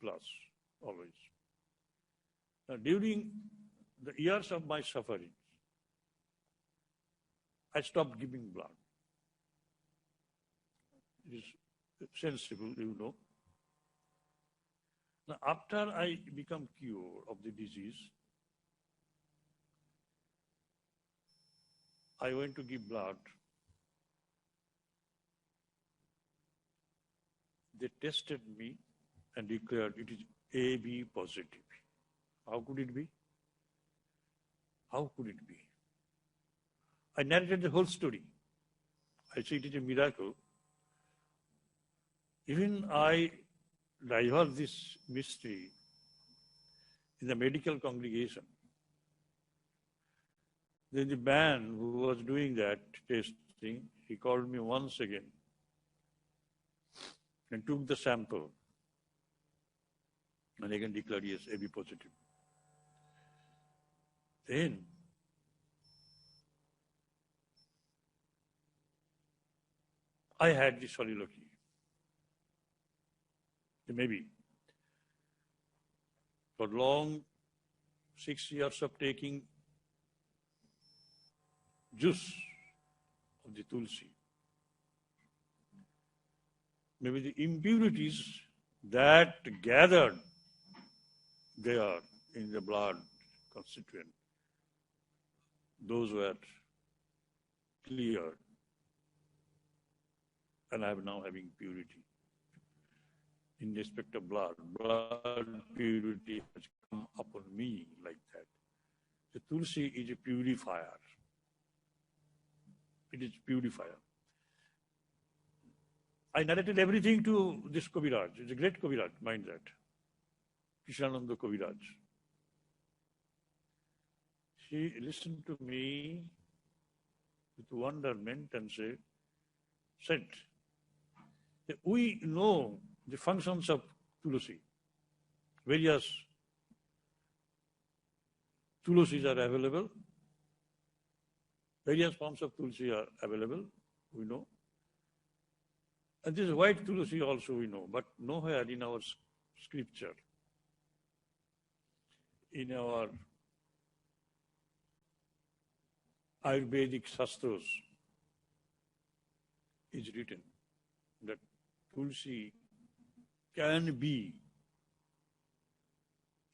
Speaker 5: always. Now, during the years of my suffering, I stopped giving blood. It is sensible, you know. Now, after I become cured of the disease, I went to give blood. They tested me and declared it is AB positive. How could it be? How could it be? I narrated the whole story. I say it is a miracle. Even I divulge this mystery in the medical congregation. Then the man who was doing that testing, he called me once again and took the sample and again declared yes, AB positive. Then I had the soliloquy. Maybe for long 6 years of taking juice of the tulsi, maybe the impurities that gathered there in the blood constituent, those were cleared, and I am now having purity. In respect of blood purity has come upon me like that. The tulsi is a purifier. It is purifier. I narrated everything to this Kaviraj. It's a great Kaviraj, mind that. Krishnananda Kaviraj. She listened to me with wonderment and said that we know the functions of tulsi. Various tulsis are available. Various forms of tulsi are available, we know. And this white tulsi also we know, but nowhere in our scripture, in our Ayurvedic Shastras, is written that tulsi can be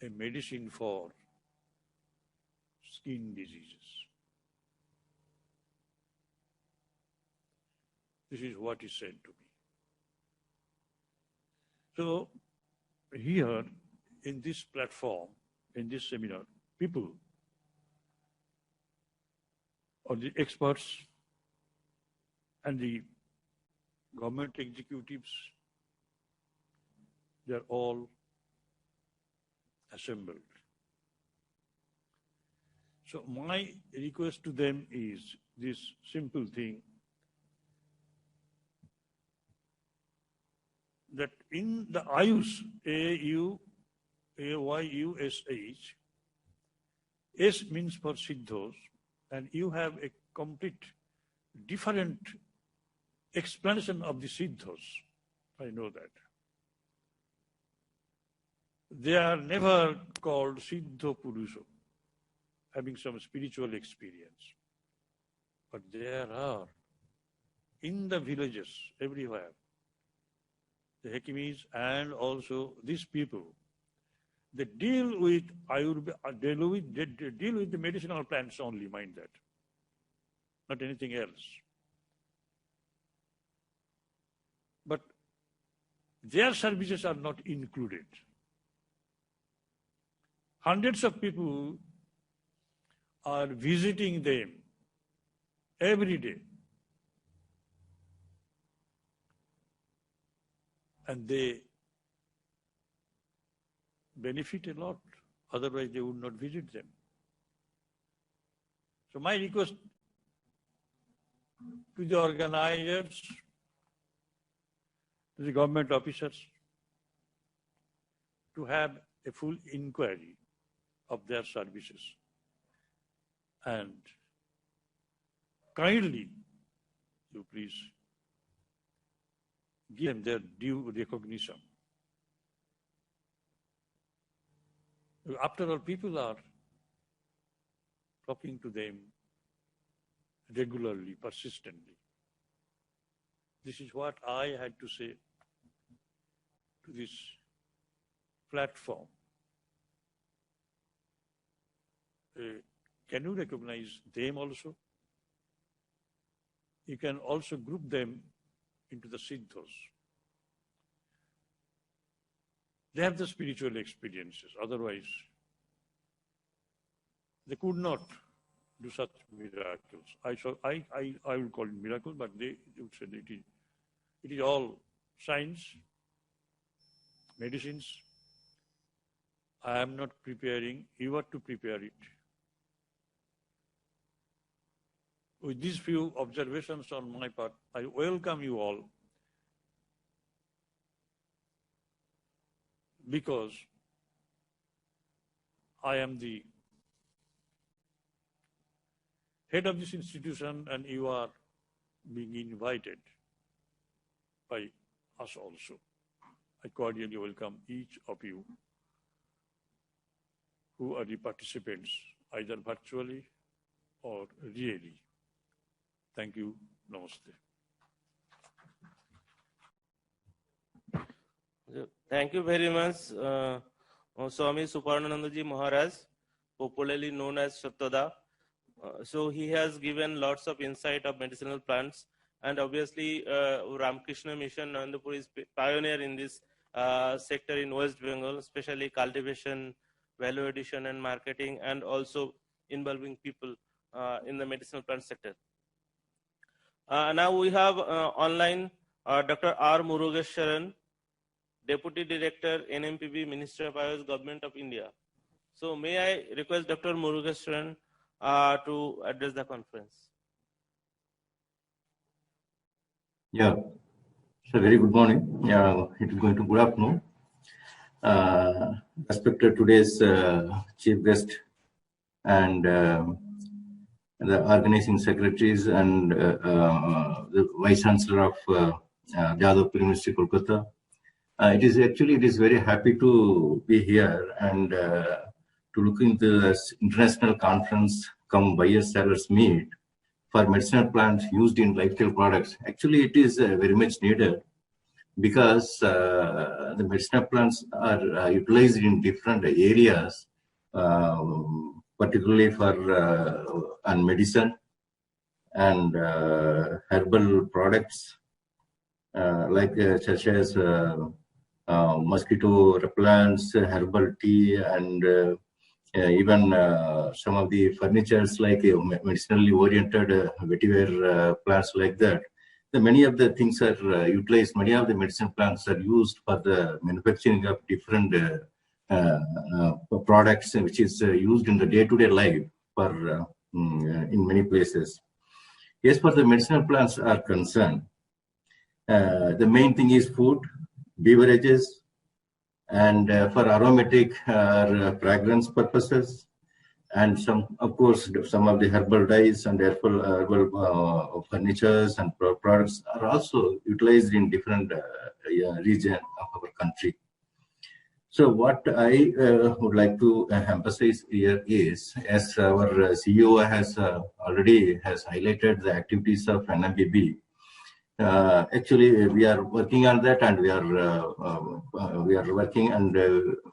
Speaker 5: a medicine for skin diseases. This is what is said to me. So here in this platform, in this seminar, people or the experts and the government executives, they are all assembled. So my request to them is this simple thing, that in the Ayush, A-U-A-Y-U-S-H, S means for Siddhos, and you have a complete different explanation of the Siddhos. I know that. They are never called Siddho Purusha, having some spiritual experience. But there are, in the villages, everywhere, the Hakimis and also these people, they deal with Ayurveda, they deal with the medicinal plants only, mind that, not anything else. But their services are not included. Hundreds of people are visiting them every day. And they benefit a lot, otherwise they would not visit them. So my request to the organizers, to the government officers, to have a full inquiry of their services and kindly, you please give them their due recognition. After all, people are talking to them regularly, persistently. This is what I had to say to this platform. Can you recognize them also? You can also group them into the Siddhos. They have the spiritual experiences, otherwise they could not do such miracles. I will call it miracle, but they would say that it is all science, medicines, I am not preparing, you are to prepare it. With these few observations on my part, I welcome you all, because I am the head of this institution and you are being invited by us also. I cordially welcome each of you who are the participants, either virtually or really. Thank you. Namaste.
Speaker 1: Thank you very much, Swami Suparnanandaji Maharaj, popularly known as Satyada. So he has given lots of insight of medicinal plants, and obviously Ramakrishna Mission Nandapur is pioneer in this sector in West Bengal, especially cultivation, value addition and marketing, and also involving people in the medicinal plant sector. Now we have online Dr. R. Murugeswaran, Deputy Director, NMPB, Ministry of Ayush, Government of India. So may I request Dr. Murugeswaran to address the conference.
Speaker 6: Yeah, so very good morning. It is going to good afternoon. Respected today's chief guest and the organizing secretaries and the Vice Chancellor of Jadavpur University, Kolkata. It is very happy to be here and to look into this international conference come buyers sellers meet for medicinal plants used in lifestyle products. Actually, it is very much needed because the medicinal plants are utilized in different areas, particularly for medicine and herbal products like such as mosquito repellents, herbal tea, and even some of the furnitures like medicinally oriented vetiver plants like that. Many of the things are utilized, many of the medicinal plants are used for the manufacturing of different products which is used in the day-to-day life for in many places. As far as the medicinal plants are concerned, the main thing is food, beverages, and for aromatic or fragrance purposes, and some, of course, some of the herbal dyes and herbal furnitures and products are also utilized in different region of our country. So what I would like to emphasize here is, as our CEO has already highlighted the activities of NMBB. Actually, we are working on that, and we are working on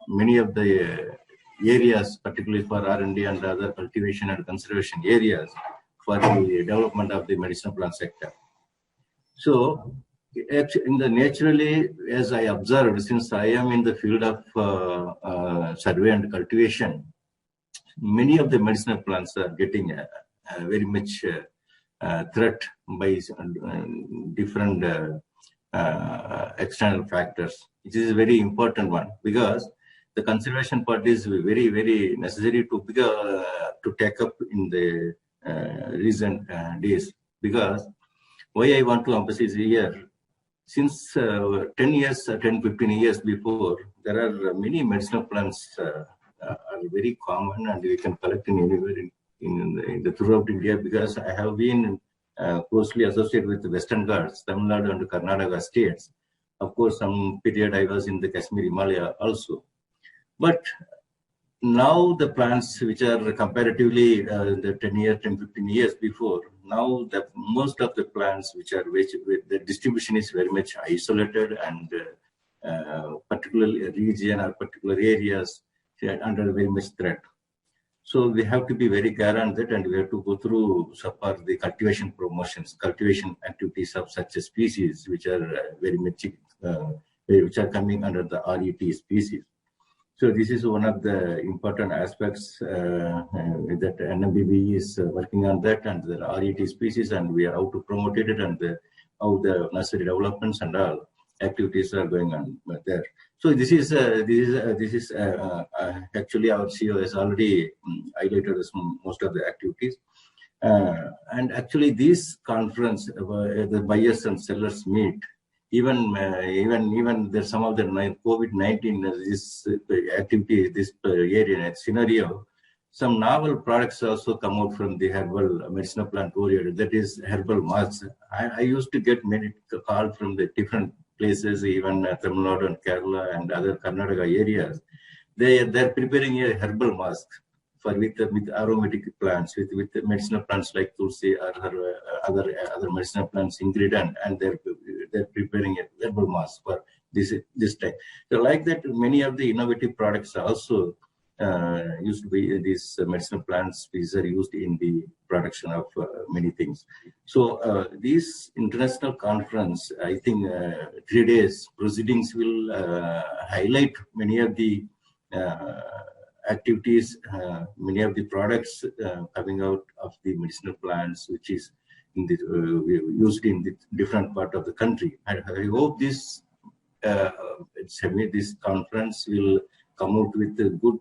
Speaker 6: many of the areas, particularly for R&D and other cultivation and conservation areas for the development of the medicinal plant sector. So, naturally, as I observed, since I am in the field of survey and cultivation, many of the medicinal plants are getting very much threat by different external factors. It is a very important one because the conservation part is very, very necessary to take up in the recent days. Because why I want to emphasize here, since 10 years, 10, 15 years before, there are many medicinal plants are very common, and we can collect in anywhere in the throughout India, because I have been closely associated with the Western Ghats, Tamil Nadu and Karnataka states. Of course, some period I was in the Kashmir Himalaya also. But now the plants which are comparatively the 10, 15 years before, now most of the plants which the distribution is very much isolated, and particularly a region or particular areas under very much threat. So we have to be very clear on that, and we have to go through the cultivation promotions, cultivation activities of such a species which are very much which are coming under the RET species. So this is one of the important aspects that NMBB is working on that, and the RET species, and we are how to promote it, and how the nursery developments and all. activities are going on there. So this is actually our CEO has already highlighted most of the activities. And actually, this conference, the buyers and sellers meet. Even there's some of the COVID-19 this activity, this area scenario. Some novel products also come out from the herbal medicinal plant oriented. That is herbal masks. I used to get many calls from the different places, even Tamil Nadu and Kerala and other Karnataka areas. They're preparing a herbal mask with aromatic plants, with medicinal plants like tulsi or other medicinal plants ingredient, and they're preparing a herbal mask for this type. So like that, many of the innovative products also used to be these medicinal plants. These are used in the production of many things. So this international conference, I think 3 days proceedings will highlight many of the activities, many of the products coming out of the medicinal plants, which is in the, used in the different part of the country. And I hope this this conference will come out with good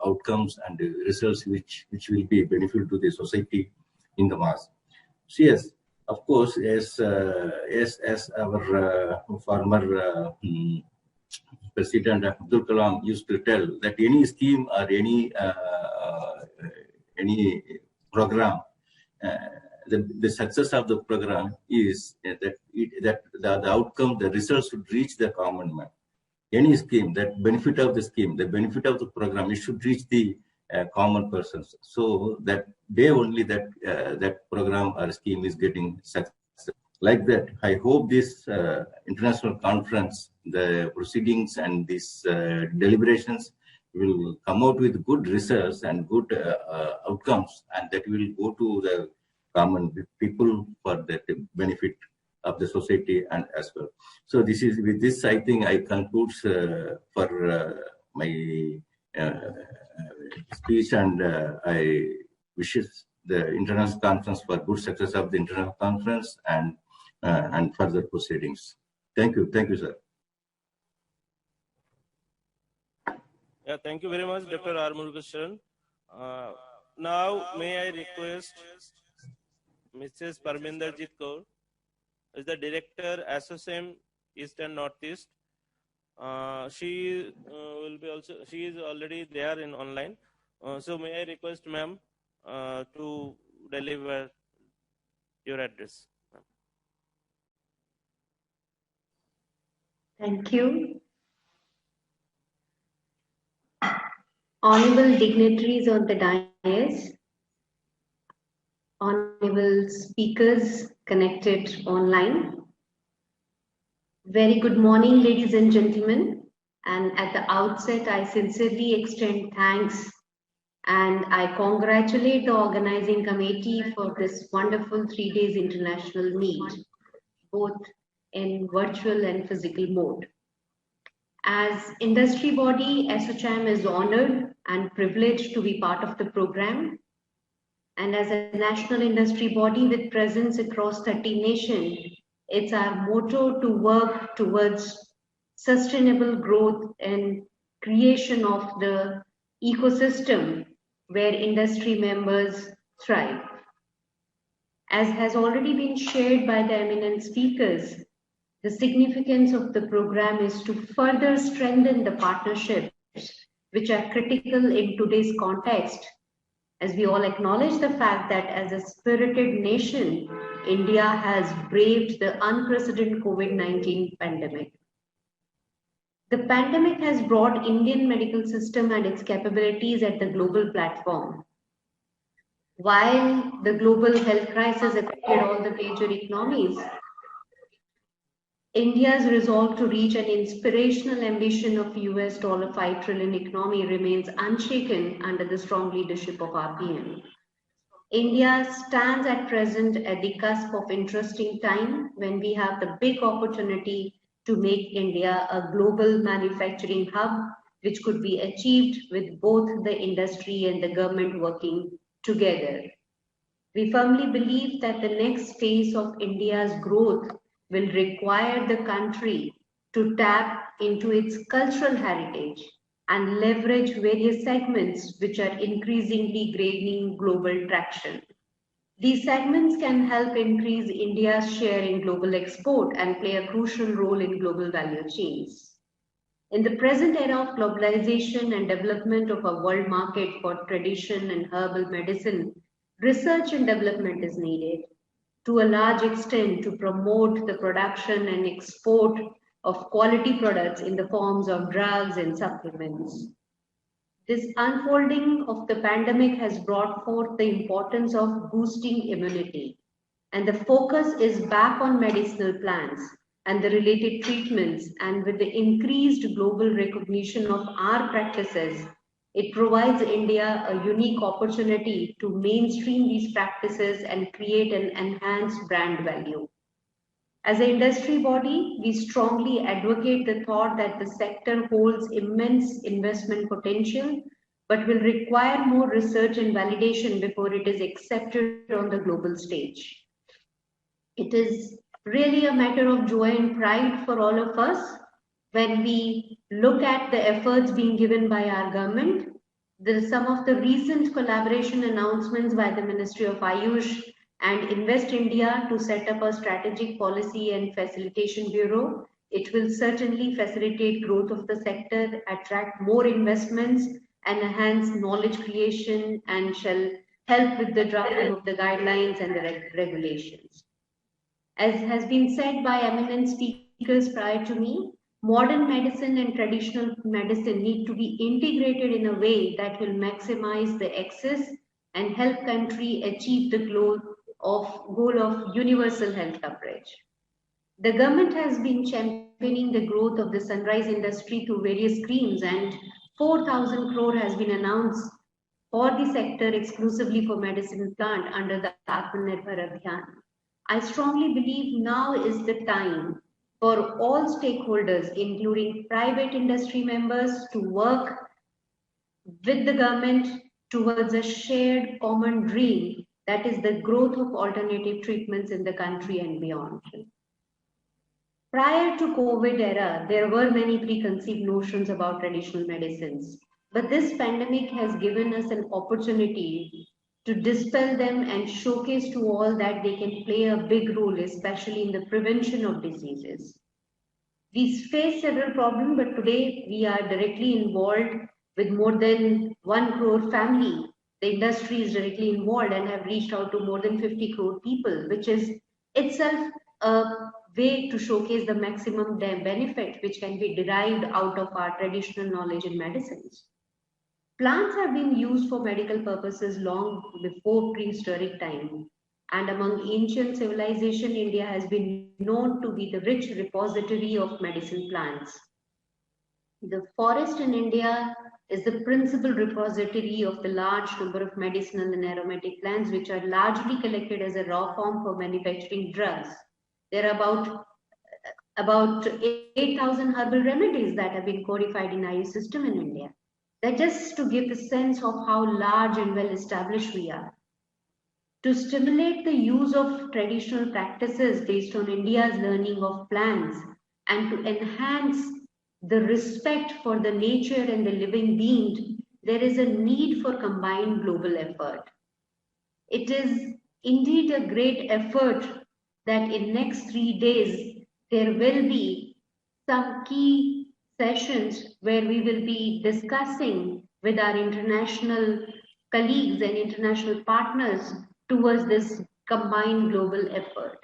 Speaker 6: outcomes and results which will be beneficial to the society in the mass. So yes, of course, as our former President Abdul Kalam used to tell, that any scheme or any program, the success of the program is that the outcome, the results should reach the common man. Any scheme, that benefit of the scheme, the benefit of the program, it should reach the common persons. So that day only that program or scheme is getting success. Like that, I hope this international conference, the proceedings and these deliberations will come out with good results and good outcomes, and that will go to the common people for the benefit of the society and as well. So this is, with this, I think I conclude for my speech, and I wishes the international conference for good success of the international conference and further proceedings. Thank you, sir.
Speaker 1: Yeah, thank you very much, Dr. R. Murugesan. Now, may I request Mrs. Parminderjit Kaur, is the Director, SSM East and Northeast. She will be also. She is already there in online. So may I request, ma'am, to deliver your address.
Speaker 7: Thank you. Honorable dignitaries on the dais, honorable speakers connected online. Very good morning, ladies and gentlemen. And at the outset, I sincerely extend thanks and I congratulate the organizing committee for this wonderful 3 days international meet, both in virtual and physical mode. As industry body, ASSOCHAM is honored and privileged to be part of the program. And as a national industry body with presence across 30 nations, it's our motto to work towards sustainable growth and creation of the ecosystem where industry members thrive. As has already been shared by the eminent speakers, the significance of the program is to further strengthen the partnerships which are critical in today's context, as we all acknowledge the fact that as a spirited nation, India has braved the unprecedented COVID-19 pandemic. The pandemic has brought Indian medical system and its capabilities at the global platform. While the global health crisis affected all the major economies, India's resolve to reach an inspirational ambition of $5 trillion economy remains unshaken under the strong leadership of our PM. India stands at present at the cusp of interesting time when we have the big opportunity to make India a global manufacturing hub, which could be achieved with both the industry and the government working together. We firmly believe that the next phase of India's growth will require the country to tap into its cultural heritage and leverage various segments which are increasingly gaining global traction. These segments can help increase India's share in global export and play a crucial role in global value chains. In the present era of globalization and development of a world market for tradition and herbal medicine, research and development is needed to a large extent to promote the production and export of quality products in the forms of drugs and supplements. This unfolding of the pandemic has brought forth the importance of boosting immunity, and the focus is back on medicinal plants and the related treatments, and with the increased global recognition of our practices, it provides India a unique opportunity to mainstream these practices and create an enhanced brand value. As an industry body, we strongly advocate the thought that the sector holds immense investment potential, but will require more research and validation before it is accepted on the global stage. It is really a matter of joy and pride for all of us when we look at the efforts being given by our government. Some of the recent collaboration announcements by the Ministry of Ayush and Invest India to set up a strategic policy and facilitation bureau. It will certainly facilitate growth of the sector, attract more investments, and enhance knowledge creation, and shall help with the drafting of the guidelines and the regulations. As has been said by eminent speakers prior to me, modern medicine and traditional medicine need to be integrated in a way that will maximize the access and help country achieve the goal of universal health coverage. The government has been championing the growth of the sunrise industry through various schemes, and 4,000 crore has been announced for the sector exclusively for medicinal plant under the Atmanirbhar Abhiyan. I strongly believe now is the time for all stakeholders, including private industry members, to work with the government towards a shared common dream, that is the growth of alternative treatments in the country and beyond. Prior to COVID era, there were many preconceived notions about traditional medicines, but this pandemic has given us an opportunity to dispel them and showcase to all that they can play a big role, especially in the prevention of diseases. We face several problems, but today we are directly involved with more than 1 crore family. The industry is directly involved and have reached out to more than 50 crore people, which is itself a way to showcase the maximum benefit which can be derived out of our traditional knowledge in medicines. Plants have been used for medical purposes long before prehistoric time, and among ancient civilization, India has been known to be the rich repository of medicine plants. The forest in India is the principal repository of the large number of medicinal and aromatic plants which are largely collected as a raw form for manufacturing drugs. There are about 8,000 herbal remedies that have been codified in Ayush system in India. That just to give the sense of how large and well established we are. To stimulate the use of traditional practices based on India's learning of plants and to enhance the respect for the nature and the living being, there is a need for combined global effort. It is indeed a great effort that in next 3 days, there will be some key sessions where we will be discussing with our international colleagues and international partners towards this combined global effort.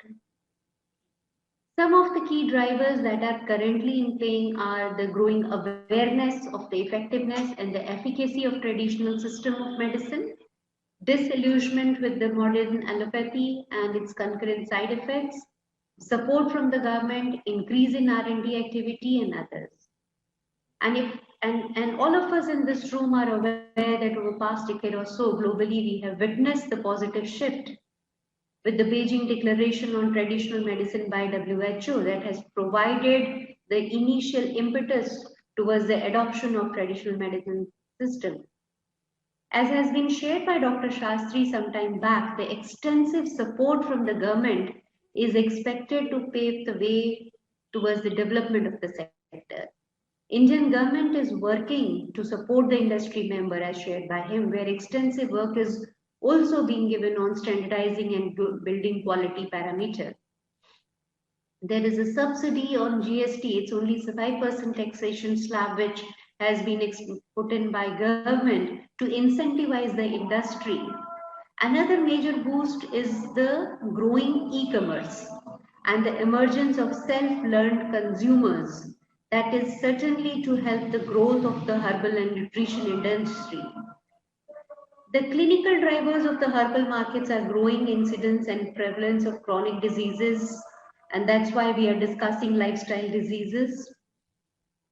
Speaker 7: Some of the key drivers that are currently in play are the growing awareness of the effectiveness and the efficacy of traditional system of medicine, disillusionment with the modern allopathy and its concurrent side effects, support from the government, increase in R&D activity, and others. And all of us in this room are aware that over the past decade or so, globally, we have witnessed the positive shift with the Beijing Declaration on Traditional Medicine by WHO that has provided the initial impetus towards the adoption of traditional medicine system. As has been shared by Dr. Shastri some time back, the extensive support from the government is expected to pave the way towards the development of the sector. Indian government is working to support the industry member as shared by him, where extensive work is also being given on standardizing and building quality parameter. There is a subsidy on GST. It's only 5% taxation slab which has been put in by government to incentivize the industry. Another major boost is the growing e-commerce and the emergence of self-learned consumers. That is certainly to help the growth of the herbal and nutrition industry. The clinical drivers of the herbal markets are growing incidence and prevalence of chronic diseases, and that's why we are discussing lifestyle diseases.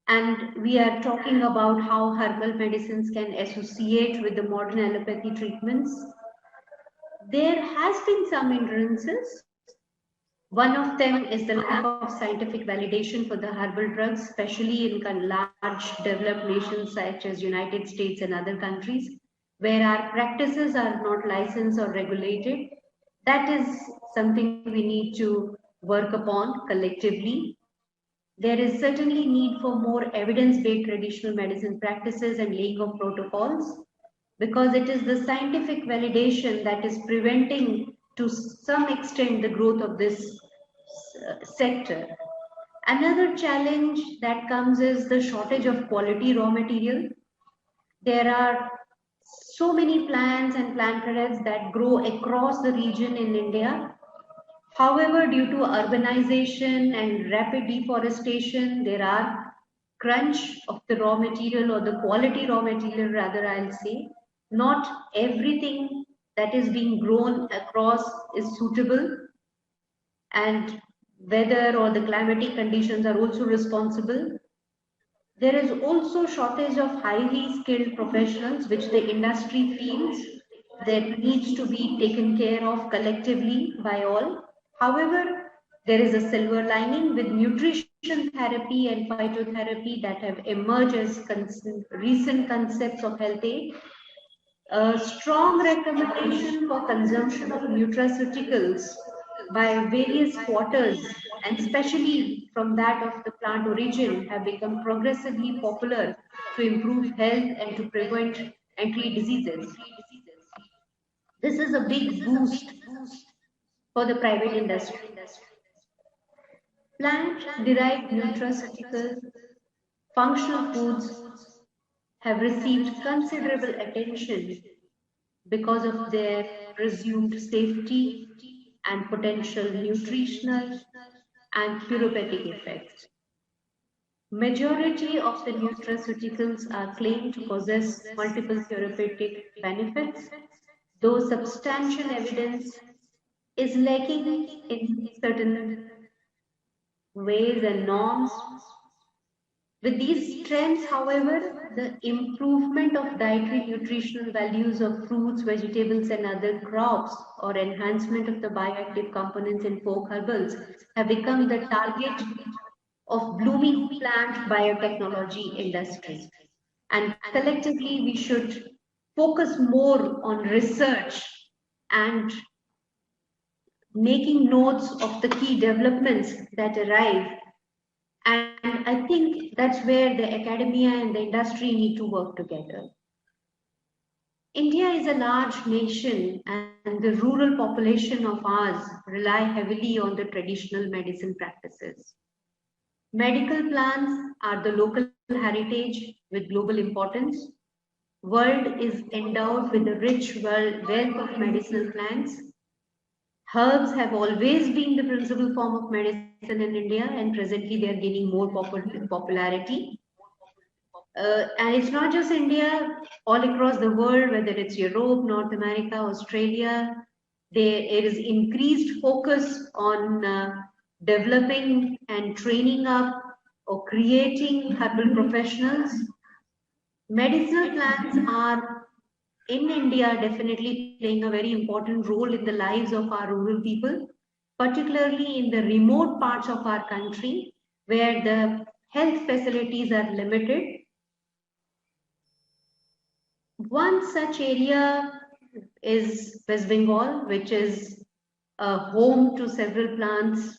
Speaker 7: And we are talking about how herbal medicines can associate with the modern allopathy treatments. There has been some hindrances. One of them is the lack of scientific validation for the herbal drugs, especially in large developed nations such as United States and other countries, where our practices are not licensed or regulated. That is something we need to work upon collectively. There is certainly need for more evidence-based traditional medicine practices and laying of protocols, because it is the scientific validation that is preventing to some extent the growth of this sector. Another challenge that comes is the shortage of quality raw material. There are so many plants and plant products that grow across the region in India. However, due to urbanization and rapid deforestation, there are crunch of the raw material, or the quality raw material rather, I'll say. Not everything that is being grown across is suitable, and weather or the climatic conditions are also responsible. There is also shortage of highly skilled professionals, which the industry feels that needs to be taken care of collectively by all. However, there is a silver lining with nutrition therapy and phytotherapy that have emerged as recent concepts of health aid. A strong recommendation for consumption of nutraceuticals by various quarters, and especially from that of the plant origin, have become progressively popular to improve health and to prevent and treat diseases. This is a big boost for the private industry. Plant-derived nutraceuticals, functional foods have received considerable attention because of their presumed safety and potential nutritional and therapeutic effects. Majority of the nutraceuticals are claimed to possess multiple therapeutic benefits, though substantial evidence is lacking in certain ways and norms. With these trends, however, the improvement of dietary nutritional values of fruits, vegetables, and other crops, or enhancement of the bioactive components in folk herbals, have become the target of blooming plant biotechnology industry. And collectively, we should focus more on research and making notes of the key developments that arrive. And I think that's where the academia and the industry need to work together. India is a large nation, and the rural population of ours rely heavily on the traditional medicine practices. Medical plants are the local heritage with global importance. World is endowed with a rich wealth of medicinal plants. Herbs have always been the principal form of medicine in India, and presently they are gaining more popularity. And it's not just India, all across the world, whether it's Europe, North America, Australia, there is increased focus on developing and training up or creating herbal professionals. Medicinal plants are in India definitely playing a very important role in the lives of our rural people, particularly in the remote parts of our country where the health facilities are limited. One such area is West Bengal, which is a home to several plants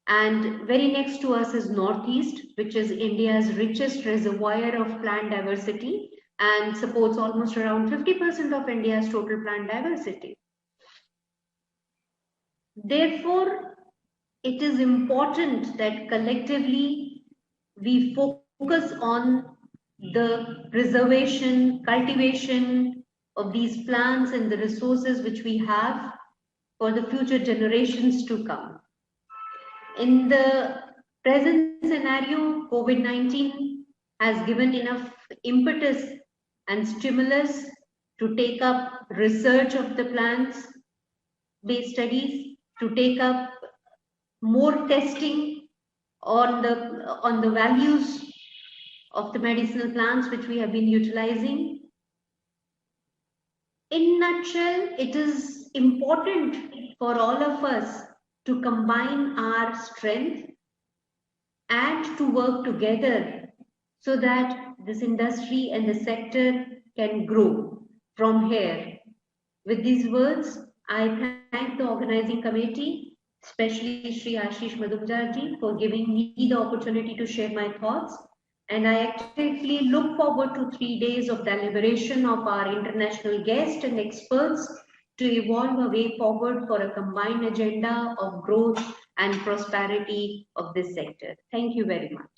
Speaker 7: And very next to us is Northeast, which is India's richest reservoir of plant diversity and supports almost around 50% of India's total plant diversity. Therefore, it is important that collectively we focus on the preservation, cultivation of these plants and the resources which we have for the future generations to come. In the present scenario, COVID-19 has given enough impetus and stimulus to take up research of the plants-based studies, to take up more testing on the values of the medicinal plants which we have been utilizing. In a nutshell, it is important for all of us to combine our strength and to work together so that this industry and the sector can grow from here. With these words, I thank the organizing committee, especially Shri Ashish Madhumjarji, for giving me the opportunity to share my thoughts. And I actively look forward to 3 days of deliberation of our international guests and experts to evolve a way forward for a combined agenda of growth and prosperity of this sector. Thank you very much.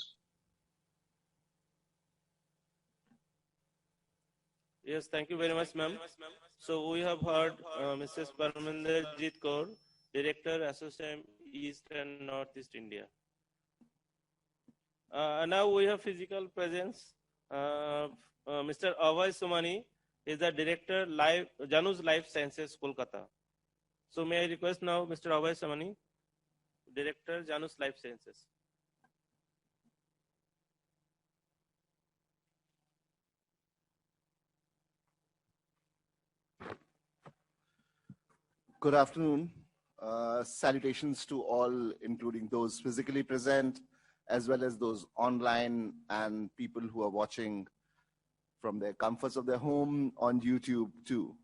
Speaker 1: Yes, thank you very much, ma'am. So we have heard Mrs. Parminder Jeet Kaur, Director, Associate East and Northeast India. Now we have physical presence. Mr. Abhay Somani is the Director, Janus Life Sciences, Kolkata. So may I request now Mr. Abhay Somani, Director, Janus Life Sciences.
Speaker 8: Good afternoon. Salutations to all, including those physically present, as well as those online and people who are watching from their comforts of their home on YouTube too.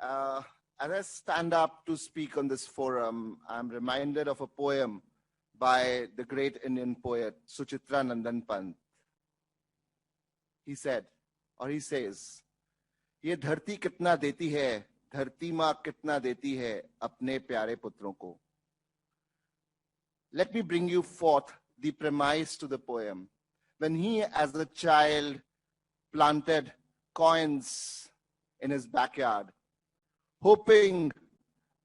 Speaker 8: As I stand up to speak on this forum, I'm reminded of a poem by the great Indian poet Suchitra Nandan Pant. He said, or he says, "ये धरती कितना देती है, धरती माँ कितना देती है अपने प्यारे पुत्रों को." Let me bring you forth the premise to the poem. When he, as a child, planted coins in his backyard, hoping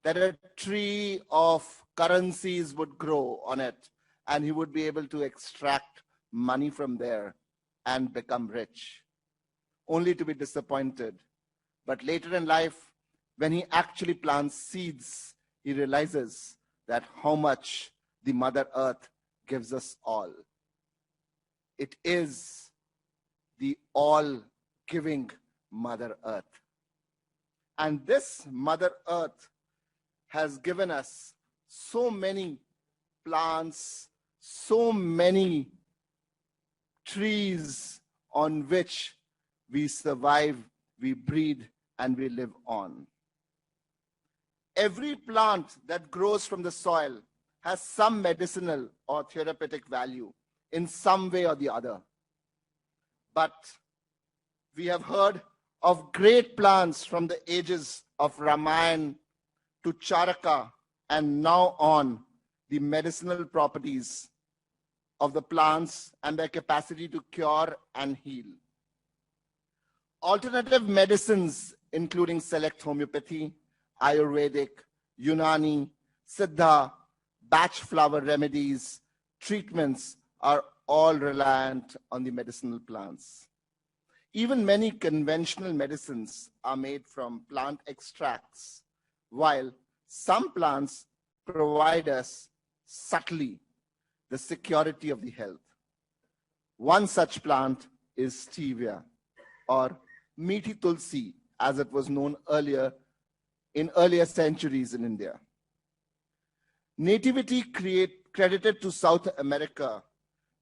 Speaker 8: that a tree of currencies would grow on it and he would be able to extract money from there and become rich, only to be disappointed. But later in life, when he actually plants seeds, he realizes that how much the Mother Earth gives us all. It is the all-giving Mother Earth. And this Mother Earth has given us so many plants, so many trees on which we survive, we breed, and we live on. Every plant that grows from the soil has some medicinal or therapeutic value in some way or the other. But we have heard of great plants from the ages of Ramayana to Charaka and now on, the medicinal properties of the plants and their capacity to cure and heal. Alternative medicines, including select homeopathy, Ayurvedic, Unani, Siddha, batch flower remedies, treatments are all reliant on the medicinal plants. Even many conventional medicines are made from plant extracts, while some plants provide us subtly the security of the health. One such plant is stevia, or meaty tulsi, as it was known earlier in earlier centuries in India. Nativity credited to South America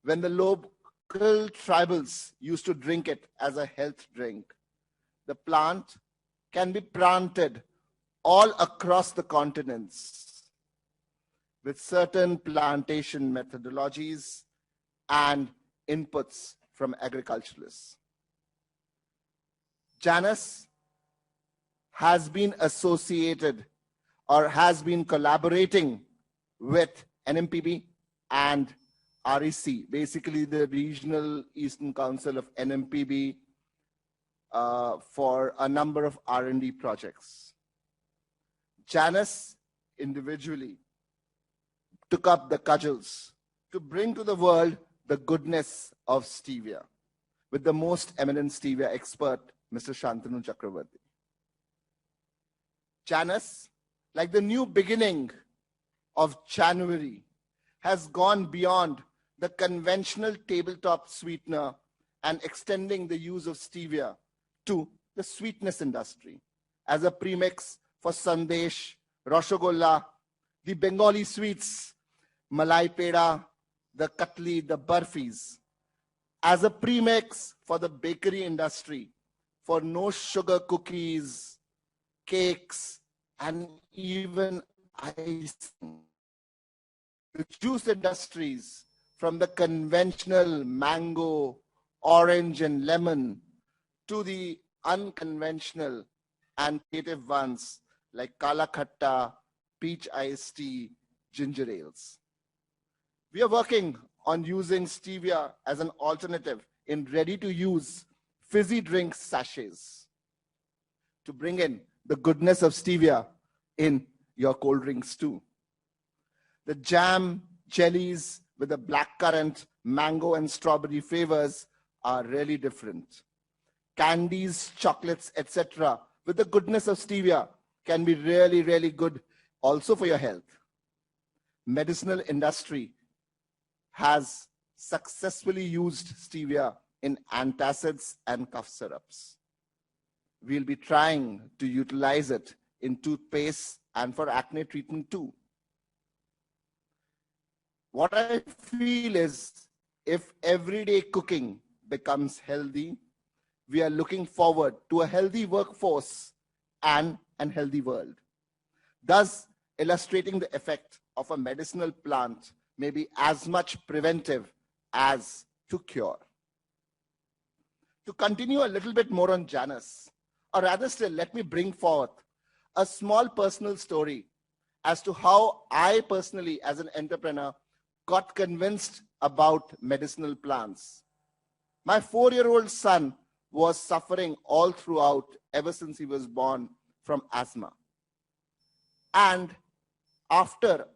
Speaker 8: when the local tribals used to drink it as a health drink. The plant can be planted all across the continents. with certain plantation methodologies and inputs from agriculturalists. Janus has been associated or has been collaborating with NMPB and REC, basically the Regional Eastern Council of NMPB, for a number of R&D projects. Janus individually took up the cudgels to bring to the world the goodness of stevia with the most eminent stevia expert, Mr. Shantanu Chakravarti. Janus, like the new beginning of January, has gone beyond the conventional tabletop sweetener and extending the use of stevia to the sweetness industry as a premix for sandesh, rasgulla, the Bengali sweets, malai peda, the katli, the barfis, as a premix for the bakery industry for no sugar cookies, cakes, and even icing. The juice industries, from the conventional mango, orange, and lemon to the unconventional and creative ones like kala khatta, peach iced tea, ginger ales. We are working on using stevia as an alternative in ready-to-use fizzy drink sachets to bring in the goodness of stevia in your cold drinks too. The jam, jellies with the blackcurrant, mango, and strawberry flavors are really different. Candies, chocolates, etc. with the goodness of stevia can be really, really good also for your health. Medicinal industry has successfully used stevia in antacids and cough syrups. We'll be trying to utilize it in toothpaste and for acne treatment too. What I feel is, if everyday cooking becomes healthy, we are looking forward to a healthy workforce and a healthy world. Thus, illustrating the effect of a medicinal plant may be as much preventive as to cure. To continue a little bit more on Janus, or rather still, let me bring forth a small personal story as to how I personally, as an entrepreneur, got convinced about medicinal plants. My 4-year-old son was suffering all throughout ever since he was born from asthma. And after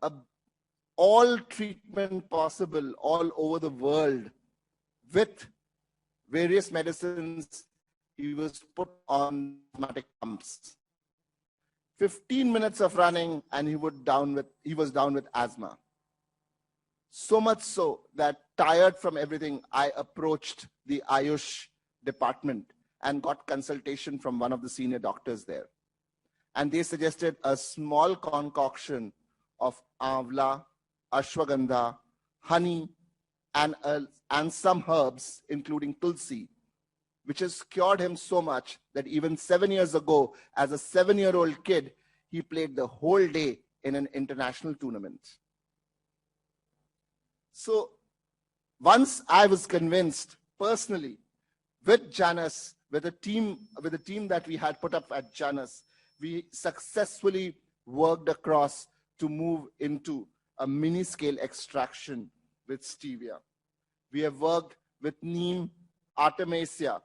Speaker 8: all treatment possible all over the world with various medicines, he was put on asthmatic pumps. 15 minutes of running and he was down with asthma. So much so that, tired from everything, I approached the Ayush department and got consultation from one of the senior doctors there. And they suggested a small concoction of amla, ashwagandha, honey, and some herbs, including tulsi, which has cured him so much that even 7 years ago, as a 7-year-old kid, he played the whole day in an international tournament. So once I was convinced personally with Janus, with the team that we had put up at Janus, we successfully worked across to move into a mini-scale extraction with stevia. We have worked with neem, artemisia,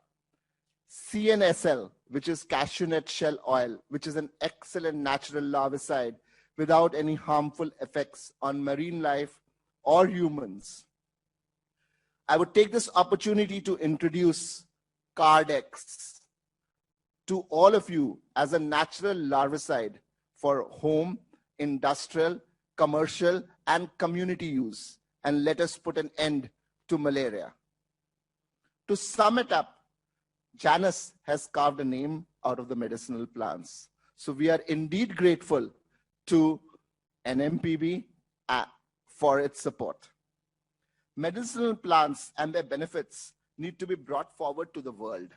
Speaker 8: CNSL, which is cashew nut shell oil, which is an excellent natural larvicide without any harmful effects on marine life or humans. I would take this opportunity to introduce Cardex to all of you as a natural larvicide for home, industrial, commercial, and community use, and let us put an end to malaria. To sum it up, Janus has carved a name out of the medicinal plants. So we are indeed grateful to NMPB for its support. Medicinal plants and their benefits need to be brought forward to the world,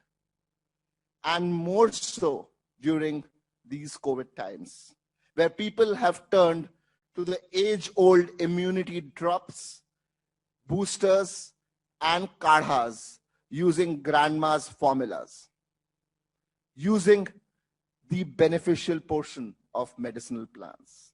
Speaker 8: and more so during these COVID times, where people have turned to the age-old immunity drops, boosters, and kadhas using grandma's formulas, using the beneficial portion of medicinal plants.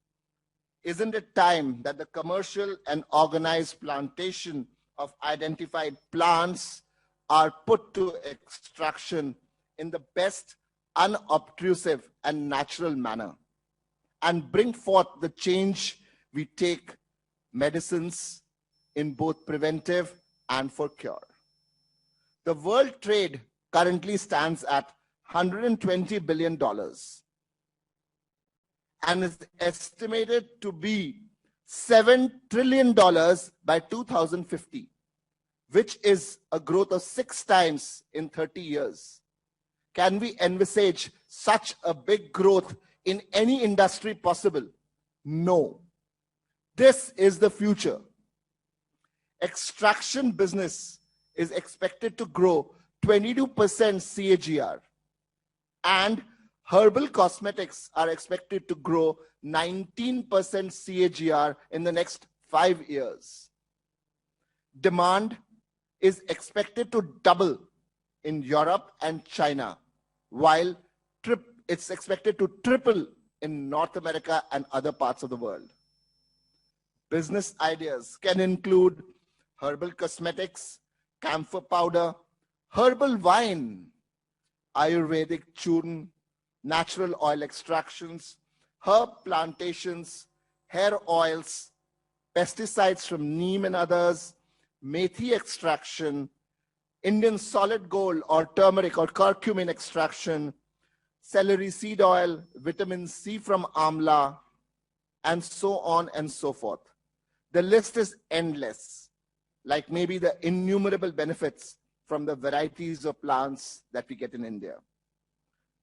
Speaker 8: Isn't it time that the commercial and organized plantation of identified plants are put to extraction in the best unobtrusive and natural manner, and bring forth the change we take medicines in both preventive and for cure? The world trade currently stands at $120 billion and is estimated to be $7 trillion by 2050, which is a growth of 6 times in 30 years. Can we envisage such a big growth in any industry possible? No. This is the future. Extraction business is expected to grow 22% CAGR, and herbal cosmetics are expected to grow 19% CAGR in the next 5 years. Demand is expected to double in Europe and China, while it's expected to triple in North America and other parts of the world. Business ideas can include herbal cosmetics, camphor powder, herbal wine, Ayurvedic churn, natural oil extractions, herb plantations, hair oils, pesticides from neem and others, methi extraction, Indian solid gold or turmeric or curcumin extraction, celery seed oil, vitamin C from amla, and so on and so forth. The list is endless, like maybe the innumerable benefits from the varieties of plants that we get in India.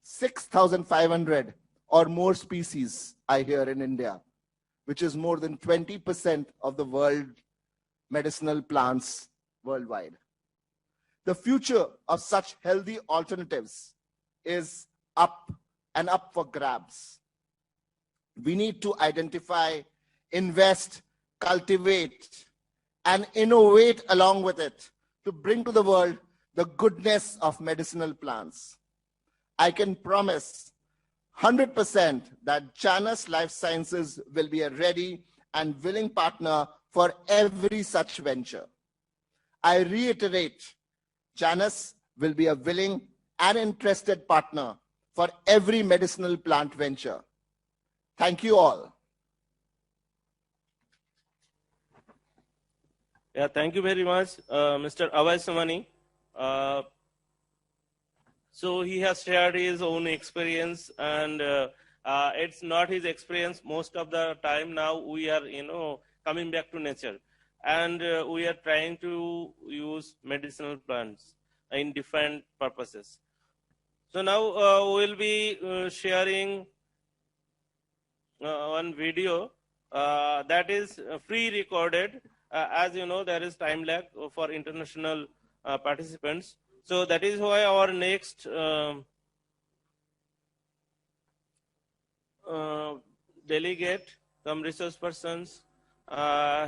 Speaker 8: 6,500 or more species I hear in India, which is more than 20% of the world medicinal plants worldwide. The future of such healthy alternatives is up and up for grabs. We need to identify, invest, cultivate, and innovate along with it to bring to the world the goodness of medicinal plants. I can promise 100% that Janus Life Sciences will be a ready and willing partner for every such venture. I reiterate, Janus will be a willing and interested partner for every medicinal plant venture. Thank you all.
Speaker 1: Yeah, thank you very much, Mr. Abhay Somani. So he has shared his own experience, and it's not his experience most of the time. Now we are, coming back to nature, and we are trying to use medicinal plants in different purposes. So now we'll be sharing one video that is pre-recorded. As you know, there is time lag for international participants. So that is why our next delegate, some resource persons,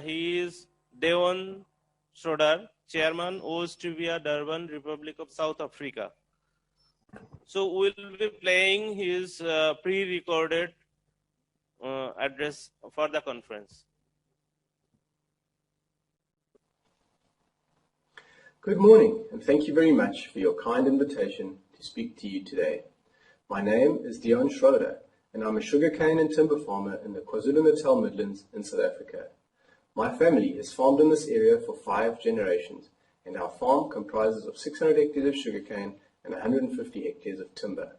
Speaker 1: he is Devon Schroeder, Chairman, Ostuvia, Durban, Republic of South Africa. So we'll be playing his pre-recorded address for the conference.
Speaker 9: Good morning, and thank you very much for your kind invitation to speak to you today. My name is Deon Schroeder, and I'm a sugarcane and timber farmer in the KwaZulu-Natal Midlands in South Africa. My family has farmed in this area for 5 generations, and our farm comprises of 600 hectares of sugarcane and 150 hectares of timber.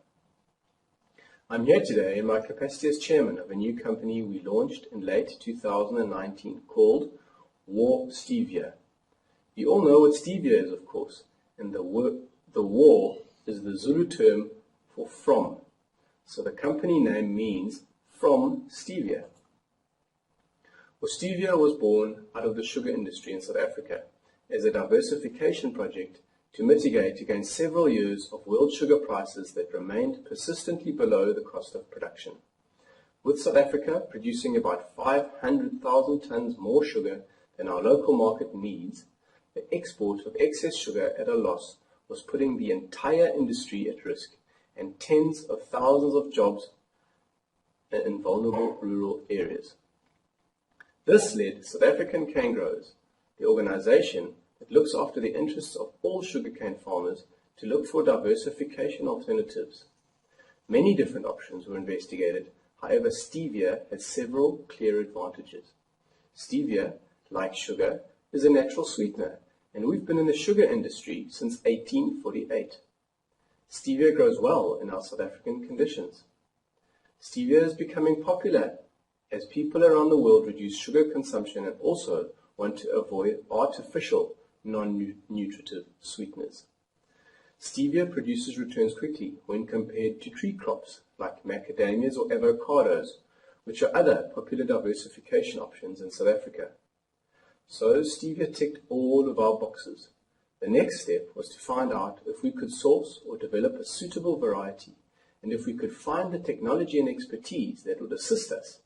Speaker 9: I'm here today in my capacity as chairman of a new company we launched in late 2019 called War Stevia. You all know what stevia is, of course, and the war is the Zulu term for from. So the company name means from stevia. Stevia was born out of the sugar industry in South Africa as a diversification project to mitigate against several years of world sugar prices that remained persistently below the cost of production. With South Africa producing about 500,000 tons more sugar than our local market needs, the export of excess sugar at a loss was putting the entire industry at risk and tens of thousands of jobs in vulnerable rural areas. This led South African Cane Growers, the organization that looks after the interests of all sugarcane farmers, to look for diversification alternatives. Many different options were investigated. However, stevia has several clear advantages. Stevia, like sugar, is a natural sweetener, and we've been in the sugar industry since 1848. Stevia grows well in our South African conditions. Stevia is becoming popular as people around the world reduce sugar consumption and also want to avoid artificial, non-nutritive sweeteners. Stevia produces returns quickly when compared to tree crops like macadamias or avocados, which are other popular diversification options in South Africa. So stevia ticked all of our boxes. The next step was to find out if we could source or develop a suitable variety, and if we could find the technology and expertise that would assist us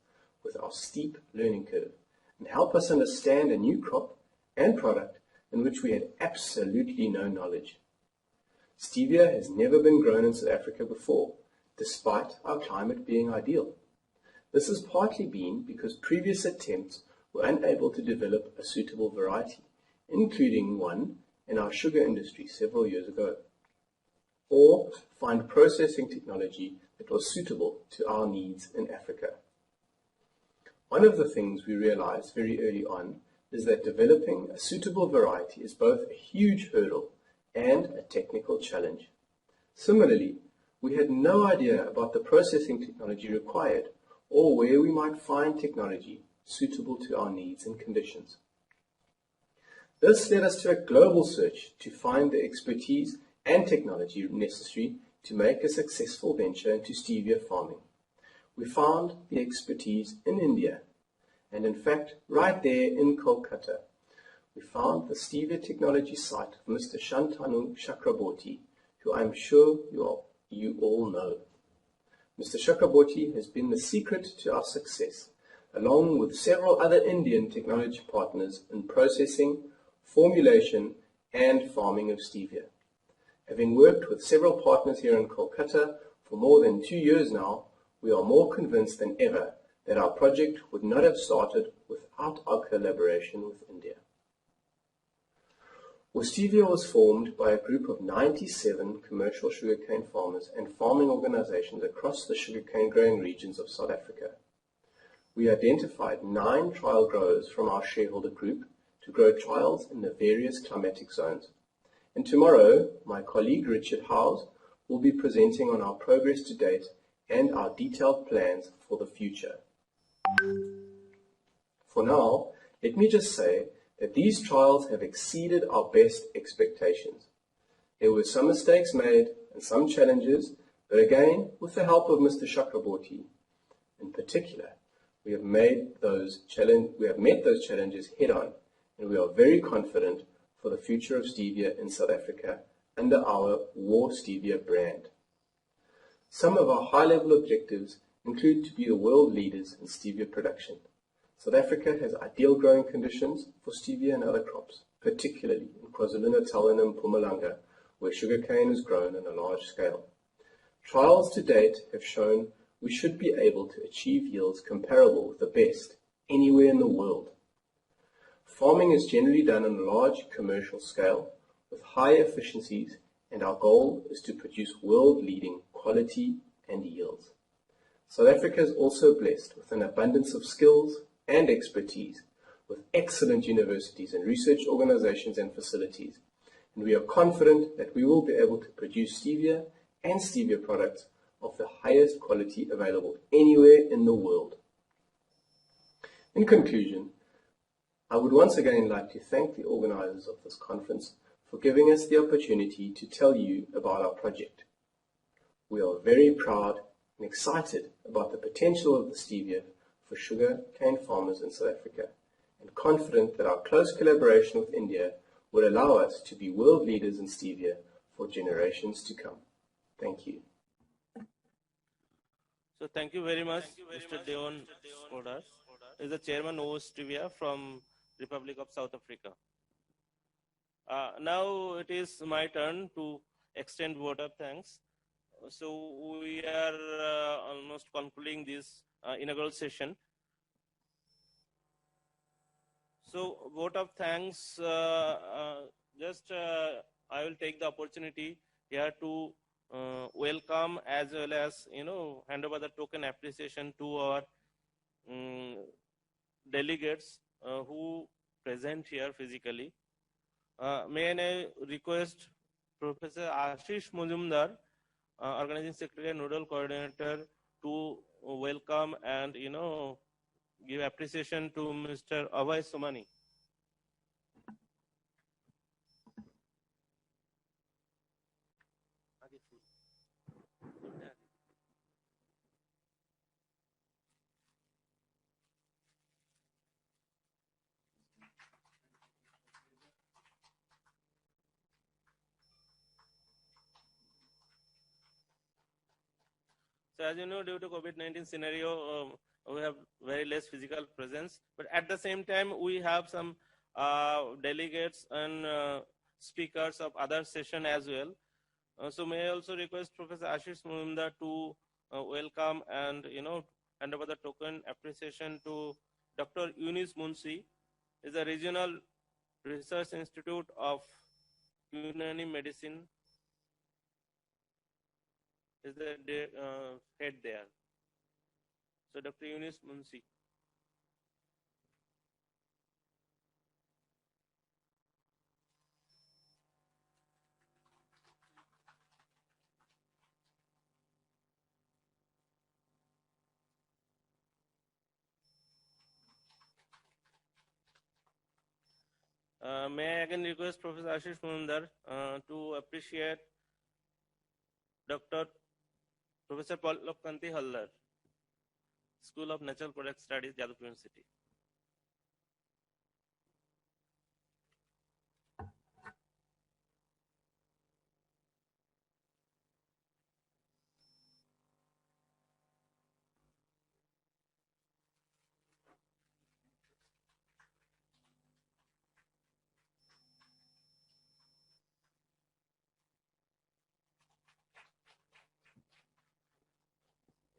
Speaker 9: with our steep learning curve and help us understand a new crop and product in which we had absolutely no knowledge. Stevia has never been grown in South Africa before, despite our climate being ideal. This has partly been because previous attempts were unable to develop a suitable variety, including one in our sugar industry several years ago, or find processing technology that was suitable to our needs in Africa. One of the things we realized very early on is that developing a suitable variety is both a huge hurdle and a technical challenge. Similarly, we had no idea about the processing technology required or where we might find technology suitable to our needs and conditions. This led us to a global search to find the expertise and technology necessary to make a successful venture into stevia farming. We found the expertise in India, and in fact, right there in Kolkata, we found the stevia technology site of Mr. Shantanu Chakraborty, who I'm sure you all know. Mr. Chakraborty has been the secret to our success, along with several other Indian technology partners in processing, formulation, and farming of stevia. Having worked with several partners here in Kolkata for more than 2 years now, we are more convinced than ever that our project would not have started without our collaboration with India. Stevia was formed by a group of 97 commercial sugarcane farmers and farming organizations across the sugarcane growing regions of South Africa. We identified 9 trial growers from our shareholder group to grow trials in the various climatic zones. And tomorrow, my colleague Richard Howes will be presenting on our progress to date and our detailed plans for the future. For now, let me just say that these trials have exceeded our best expectations. There were some mistakes made and some challenges, but again, with the help of Mr. Chakraborty in particular, we have met those challenges head-on, and we are very confident for the future of stevia in South Africa under our War Stevia brand. Some of our high-level objectives include to be the world leaders in stevia production. South Africa has ideal growing conditions for stevia and other crops, particularly in KwaZulu-Natal and in Mpumalanga, where sugarcane is grown on a large scale. Trials to date have shown we should be able to achieve yields comparable with the best anywhere in the world. Farming is generally done on a large commercial scale with high efficiencies, and our goal is to produce world-leading quality and yields. South Africa is also blessed with an abundance of skills and expertise, with excellent universities and research organizations and facilities, and we are confident that we will be able to produce stevia and stevia products of the highest quality available anywhere in the world. In conclusion, I would once again like to thank the organizers of this conference for giving us the opportunity to tell you about our project. We are very proud and excited about the potential of the stevia for sugar cane farmers in South Africa, and confident that our close collaboration with India will allow us to be world leaders in stevia for generations to come. Thank you.
Speaker 1: So thank you very much, Mr. Deon Skoda, is the chairman of Trivia from Republic of South Africa. Now it is my turn to extend vote of thanks. So we are almost concluding this inaugural session. So vote of thanks, I will take the opportunity here to welcome as well as, hand over the token appreciation to our delegates who present here physically. May I request Professor Ashish Mujumdar, Organizing Secretary and Nodal Coordinator, to welcome and, give appreciation to Mr. Abhay Somani. So as you know, due to COVID-19 scenario, we have very less physical presence, but at the same time, we have some delegates and speakers of other session as well. So may I also request Professor Ashish Mujumdar to welcome and, hand over the token appreciation to Dr. Yunis Munshi, is the Regional Research Institute of Unani Medicine, is the head there. So Dr. Yunis Munshi. May I again request Professor Ashish Mujumdar to appreciate Dr. Professor Pallab Kanti Hallar, School of Natural Product Studies, Jadavpur University.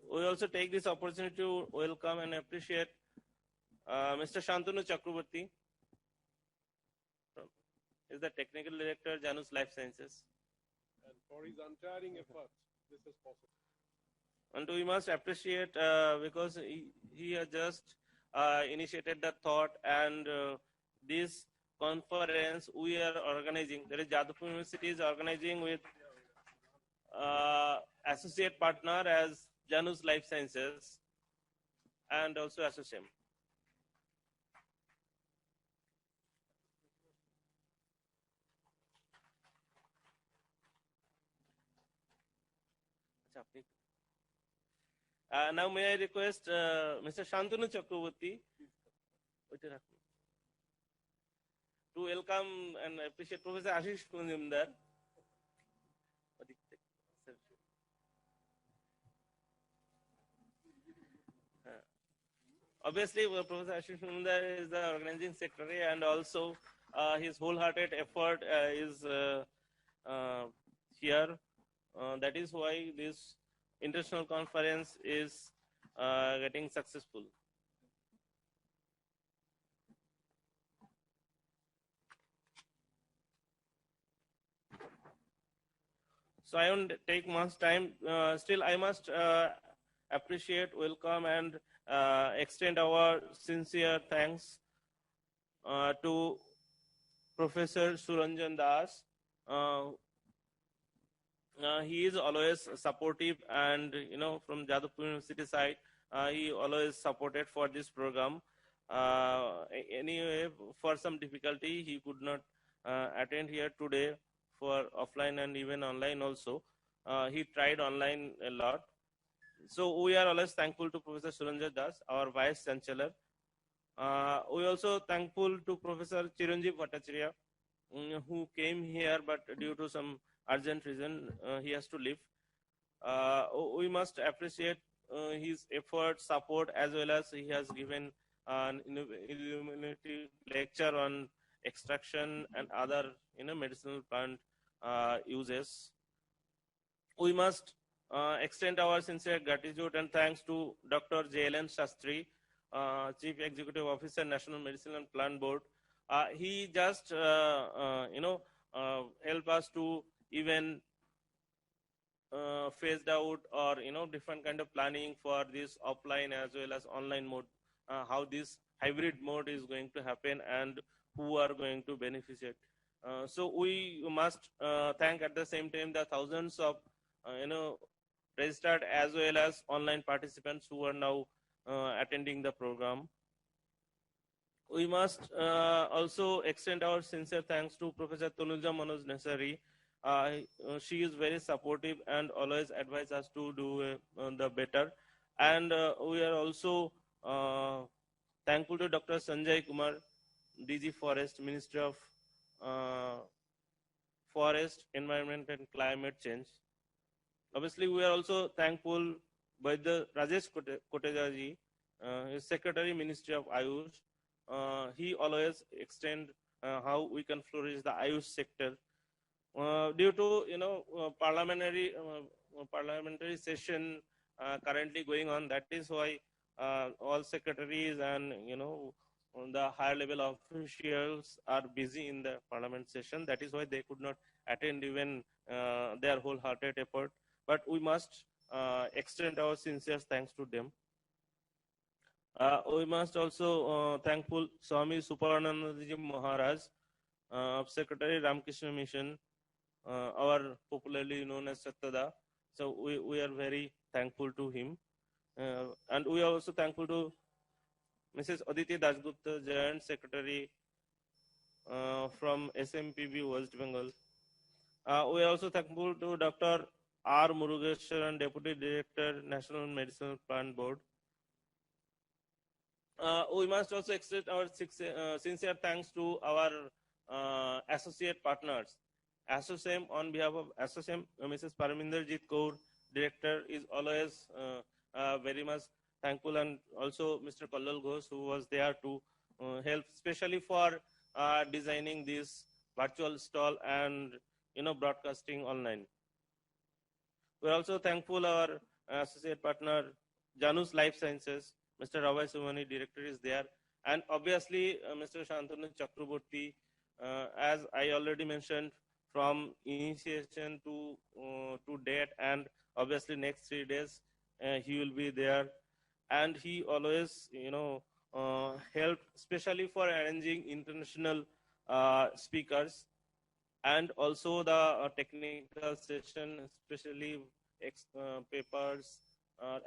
Speaker 1: We also take this opportunity to welcome and appreciate Mr. Shantanu Chakraborty, is the Technical Director, Janus Life Sciences.
Speaker 2: And for his untiring efforts, this is possible.
Speaker 1: And we must appreciate because he has just initiated the thought, and this conference we are organizing, that is Jadavpur University is organizing with associate partner as Janus Life Sciences and also associate. Now may I request Mr. Shantanu Chakraborty to welcome and appreciate Professor Ashish Mujumdar. Obviously, Professor Ashish Mujumdar is the organizing secretary, and also his wholehearted effort is here. That is why this international conference is getting successful. So I won't take much time. Still, I must appreciate, welcome, and extend our sincere thanks to Professor Suranjan Das. He is always supportive, and from Jadavpur University side, he always supported for this program. Anyway, for some difficulty, he could not attend here today for offline and even online also. He tried online a lot. So we are always thankful to Professor Suranjan Das, our Vice Chancellor. We also thankful to Professor Chiranjeev Bhattacharya, who came here, but due to some urgent reason, he has to leave. We must appreciate his effort, support, as well as he has given an illuminative lecture on extraction and other medicinal plant uses. We must extend our sincere gratitude and thanks to Dr. J.L.N. Shastri, Chief Executive Officer, National Medicine and Plant Board. He just, help us to even phased out or different kind of planning for this offline as well as online mode, how this hybrid mode is going to happen and who are going to benefit. So we must thank at the same time the thousands of registered as well as online participants who are now attending the program. We must also extend our sincere thanks to Professor Tanuja Manoj Nesari. She is very supportive and always advises us to do the better. And we are also thankful to Dr. Sanjay Kumar, DG Forest, Ministry of Forest, Environment and Climate Change. Obviously, we are also thankful by the Rajesh Koteja, his Secretary, Ministry of Ayush. He always extend how we can flourish the Ayush sector. Due to parliamentary session currently going on, that is why all secretaries and the higher level officials are busy in the parliament session. That is why they could not attend even their wholehearted effort. But we must extend our sincere thanks to them. We must also thankful Swami Suparanandaji Maharaj of Secretary Ramkrishna Mission, our popularly known as Sattada. So we are very thankful to him. And we are also thankful to Mrs. Aditi Dasgupta, Joint Secretary from SMPB West Bengal. We are also thankful to Dr. R. Murugeshwaran, Deputy Director, National Medicinal Plant Board. We must also extend our sincere thanks to our associate partners. ASSOCHAM, on behalf of ASSOCHAM, Mrs. Paraminderjit Kaur, Director, is always very much thankful, and also Mr. Kallal Ghosh, who was there to help, especially for designing this virtual stall and broadcasting online. We are also thankful our associate partner Janus Life Sciences, Mr. Ravai Sumani, Director, is there, and obviously Mr. Shantanu Chakraborty, as I already mentioned, from initiation to date, and obviously next 3 days he will be there, and he always helped, especially for arranging international speakers, and also the technical session, especially papers,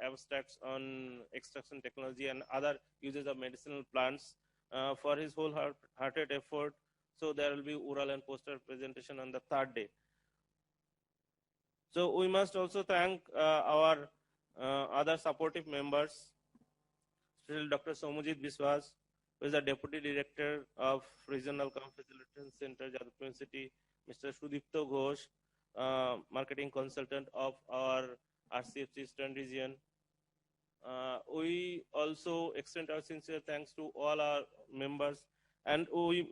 Speaker 1: abstracts on extraction technology and other uses of medicinal plants, for his wholehearted effort. So there will be oral and poster presentation on the 3rd day. So we must also thank our other supportive members, especially Dr. Somujit Biswas, who is the Deputy Director of Regional Facilitation Center, Jadavpur City, Mr. Sudipto Ghosh, Marketing Consultant of our RCFC Eastern Region. We also extend our sincere thanks to all our members, and we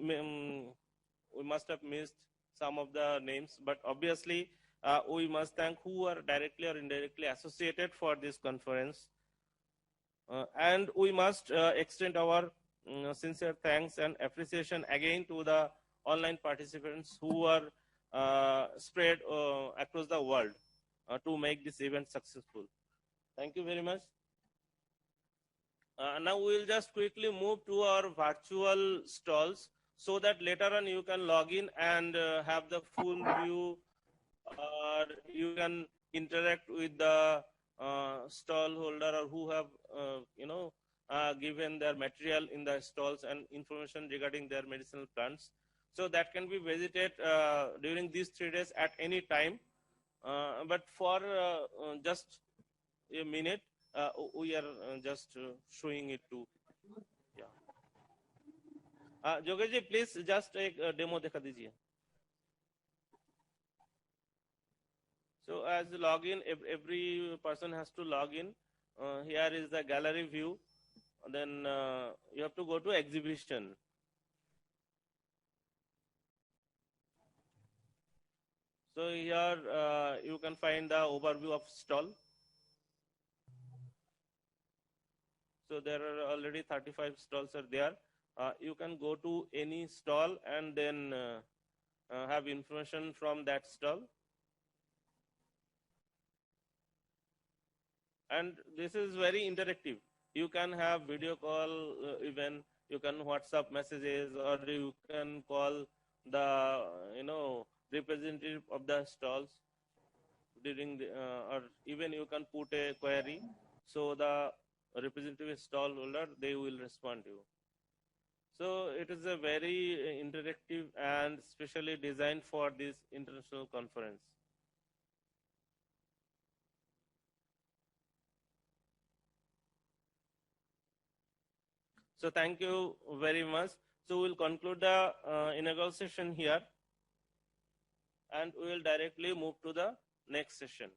Speaker 1: must have missed some of the names, but obviously we must thank who are directly or indirectly associated for this conference. And we must extend our sincere thanks and appreciation again to the online participants who are spread across the world to make this event successful. Thank you very much. Now we will just quickly move to our virtual stalls, so that later on you can log in and have the full view, or you can interact with the stall holder or who have given their material in the stalls and information regarding their medicinal plants. So that can be visited during these 3 days at any time. But for just a minute, we are just showing it to. Yeah. Jogesh ji, please just एक demo दिखा दीजिए. So as login, every person has to log in here is the gallery view. Then you have to go to exhibition. So here you can find the overview of stall. So there are already 35 stalls are there. You can go to any stall and then have information from that stall. And this is very interactive. You can have video call, even you can WhatsApp messages, or you can call the representative of the stalls during the, or even you can put a query. So the representative stall holder, they will respond to you. So it is a very interactive and specially designed for this international conference. So thank you very much. So we'll conclude the inaugural session here, and we will directly move to the next session.